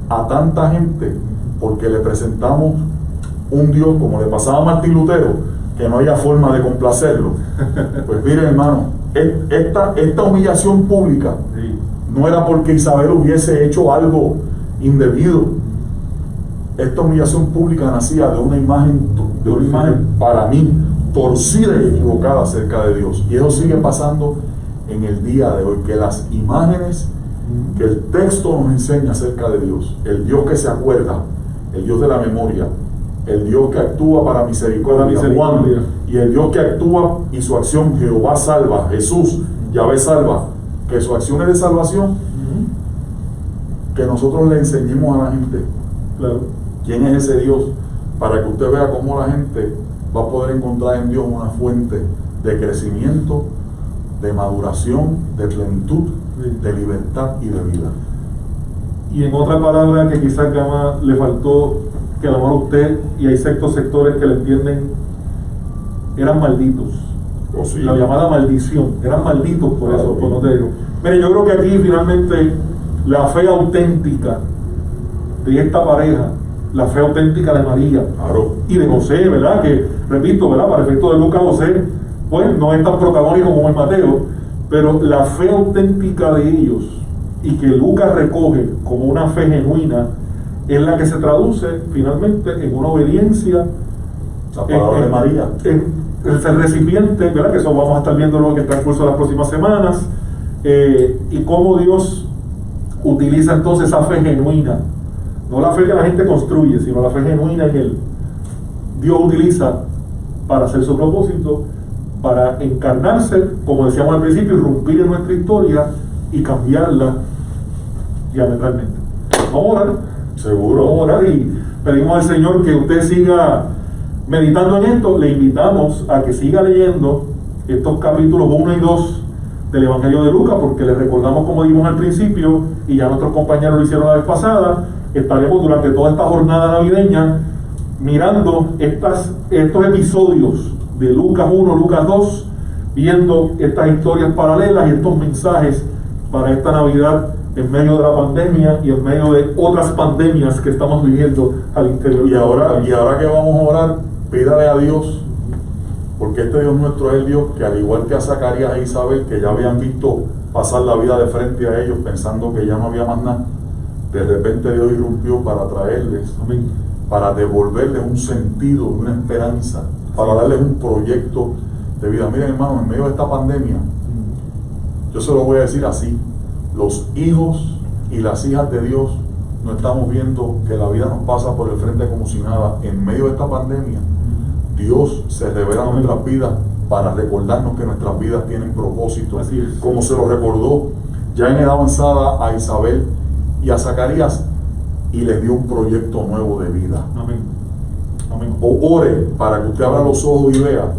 a tanta gente, porque le presentamos un Dios, como le pasaba a Martín Lutero, que no haya forma de complacerlo. Pues miren, hermano, esta humillación pública no era porque Isabel hubiese hecho algo indebido. Esta humillación pública nacía de una imagen para mí torcida y equivocada acerca de Dios, y eso sigue pasando en el día de hoy, que las imágenes que el texto nos enseña acerca de Dios, el Dios que se acuerda, el Dios de la memoria, el Dios que actúa para misericordia, y el Dios que actúa y su acción, Jehová salva, Jesús, Yahvé salva, que su acción es de salvación, que nosotros le enseñemos a la gente quién es ese Dios, para que usted vea cómo la gente va a poder encontrar en Dios una fuente de crecimiento, de maduración, de plenitud, de libertad y de vida. Y en otra palabra que quizás le faltó, que a lo mejor usted y hay ciertos sectores que le entienden, eran malditos. Sí. La llamada maldición, eran malditos por eso, por no te digo. Mire, yo creo que aquí finalmente la fe auténtica de esta pareja, la fe auténtica de María y de José, ¿verdad? Que, repito, ¿verdad?, para efecto de Lucas, José pues no es tan protagónico como en Mateo, pero la fe auténtica de ellos y que Lucas recoge como una fe genuina es la que se traduce finalmente en una obediencia, la palabra de María, en el recipiente, ¿verdad?, que eso vamos a estar viendo luego en el transcurso de las próximas semanas, y cómo Dios utiliza entonces esa fe genuina, no la fe que la gente construye, sino la fe genuina en Él. Dios utiliza para hacer su propósito, para encarnarse, como decíamos al principio, irrumpir en nuestra historia y cambiarla diametralmente. Vamos a orar. Seguro. Vamos a orar y pedimos al Señor que usted siga meditando en esto. Le invitamos a que siga leyendo estos capítulos 1 y 2 del Evangelio de Lucas, porque les recordamos, como dijimos al principio, y ya nuestros compañeros lo hicieron la vez pasada, estaremos durante toda esta jornada navideña mirando estos episodios de Lucas 1, Lucas 2, viendo estas historias paralelas y estos mensajes para esta Navidad en medio de la pandemia y en medio de otras pandemias que estamos viviendo al interior. Y ahora que vamos a orar, pídale a Dios, porque este Dios nuestro es el Dios que, al igual que a Zacarías e Isabel, que ya habían visto pasar la vida de frente a ellos pensando que ya no había más nada, de repente Dios irrumpió para traerles, Amén. para devolverles un sentido, una esperanza, para darles un proyecto de vida. Miren, hermano, en medio de esta pandemia, yo se lo voy a decir así: los hijos y las hijas de Dios no estamos viendo que la vida nos pasa por el frente como si nada. En medio de esta pandemia, Dios se revela en nuestras vidas para recordarnos que nuestras vidas tienen propósito, Así es. como se lo recordó ya en edad avanzada a Isabel y a Zacarías, y les dio un proyecto nuevo de vida. Amén. Amén. Ore para que usted abra los ojos y vea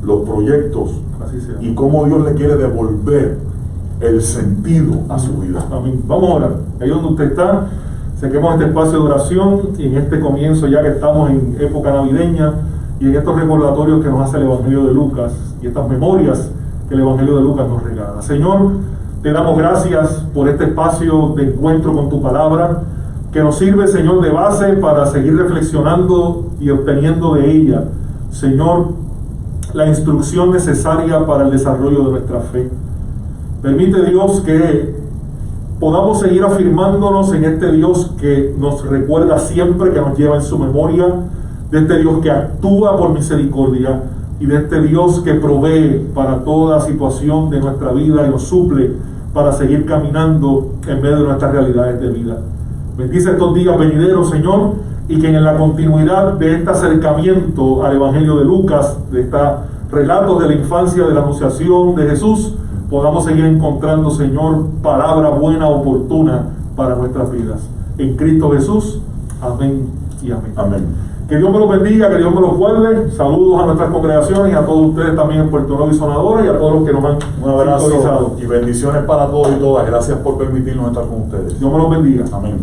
los proyectos Así sea. y cómo Dios le quiere devolver el sentido a su vida. Amén. Vamos a orar. Ahí donde usted está, saquemos este espacio de oración y en este comienzo, ya que estamos en época navideña y en estos recordatorios que nos hace el Evangelio de Lucas y estas memorias que el Evangelio de Lucas nos regala. Señor, te damos gracias por este espacio de encuentro con tu palabra, que nos sirve, Señor, de base para seguir reflexionando y obteniendo de ella, Señor, la instrucción necesaria para el desarrollo de nuestra fe. Permite, Dios, que podamos seguir afirmándonos en este Dios que nos recuerda siempre, que nos lleva en su memoria, de este Dios que actúa por misericordia y de este Dios que provee para toda situación de nuestra vida y nos suple para seguir caminando en medio de nuestras realidades de vida. Bendice estos días venideros, Señor, y que en la continuidad de este acercamiento al Evangelio de Lucas, de este relato de la infancia, de la anunciación de Jesús, podamos seguir encontrando, Señor, palabra buena, oportuna para nuestras vidas. En Cristo Jesús. Amén y amén. Amén. Que Dios me los bendiga, que Dios me los guarde. Saludos a nuestras congregaciones y a todos ustedes también en Puerto Nuevo y Sonadora, y a todos los que nos han Un abrazo sintonizado. y bendiciones para todos y todas. Gracias por permitirnos estar con ustedes. Dios me los bendiga. Amén.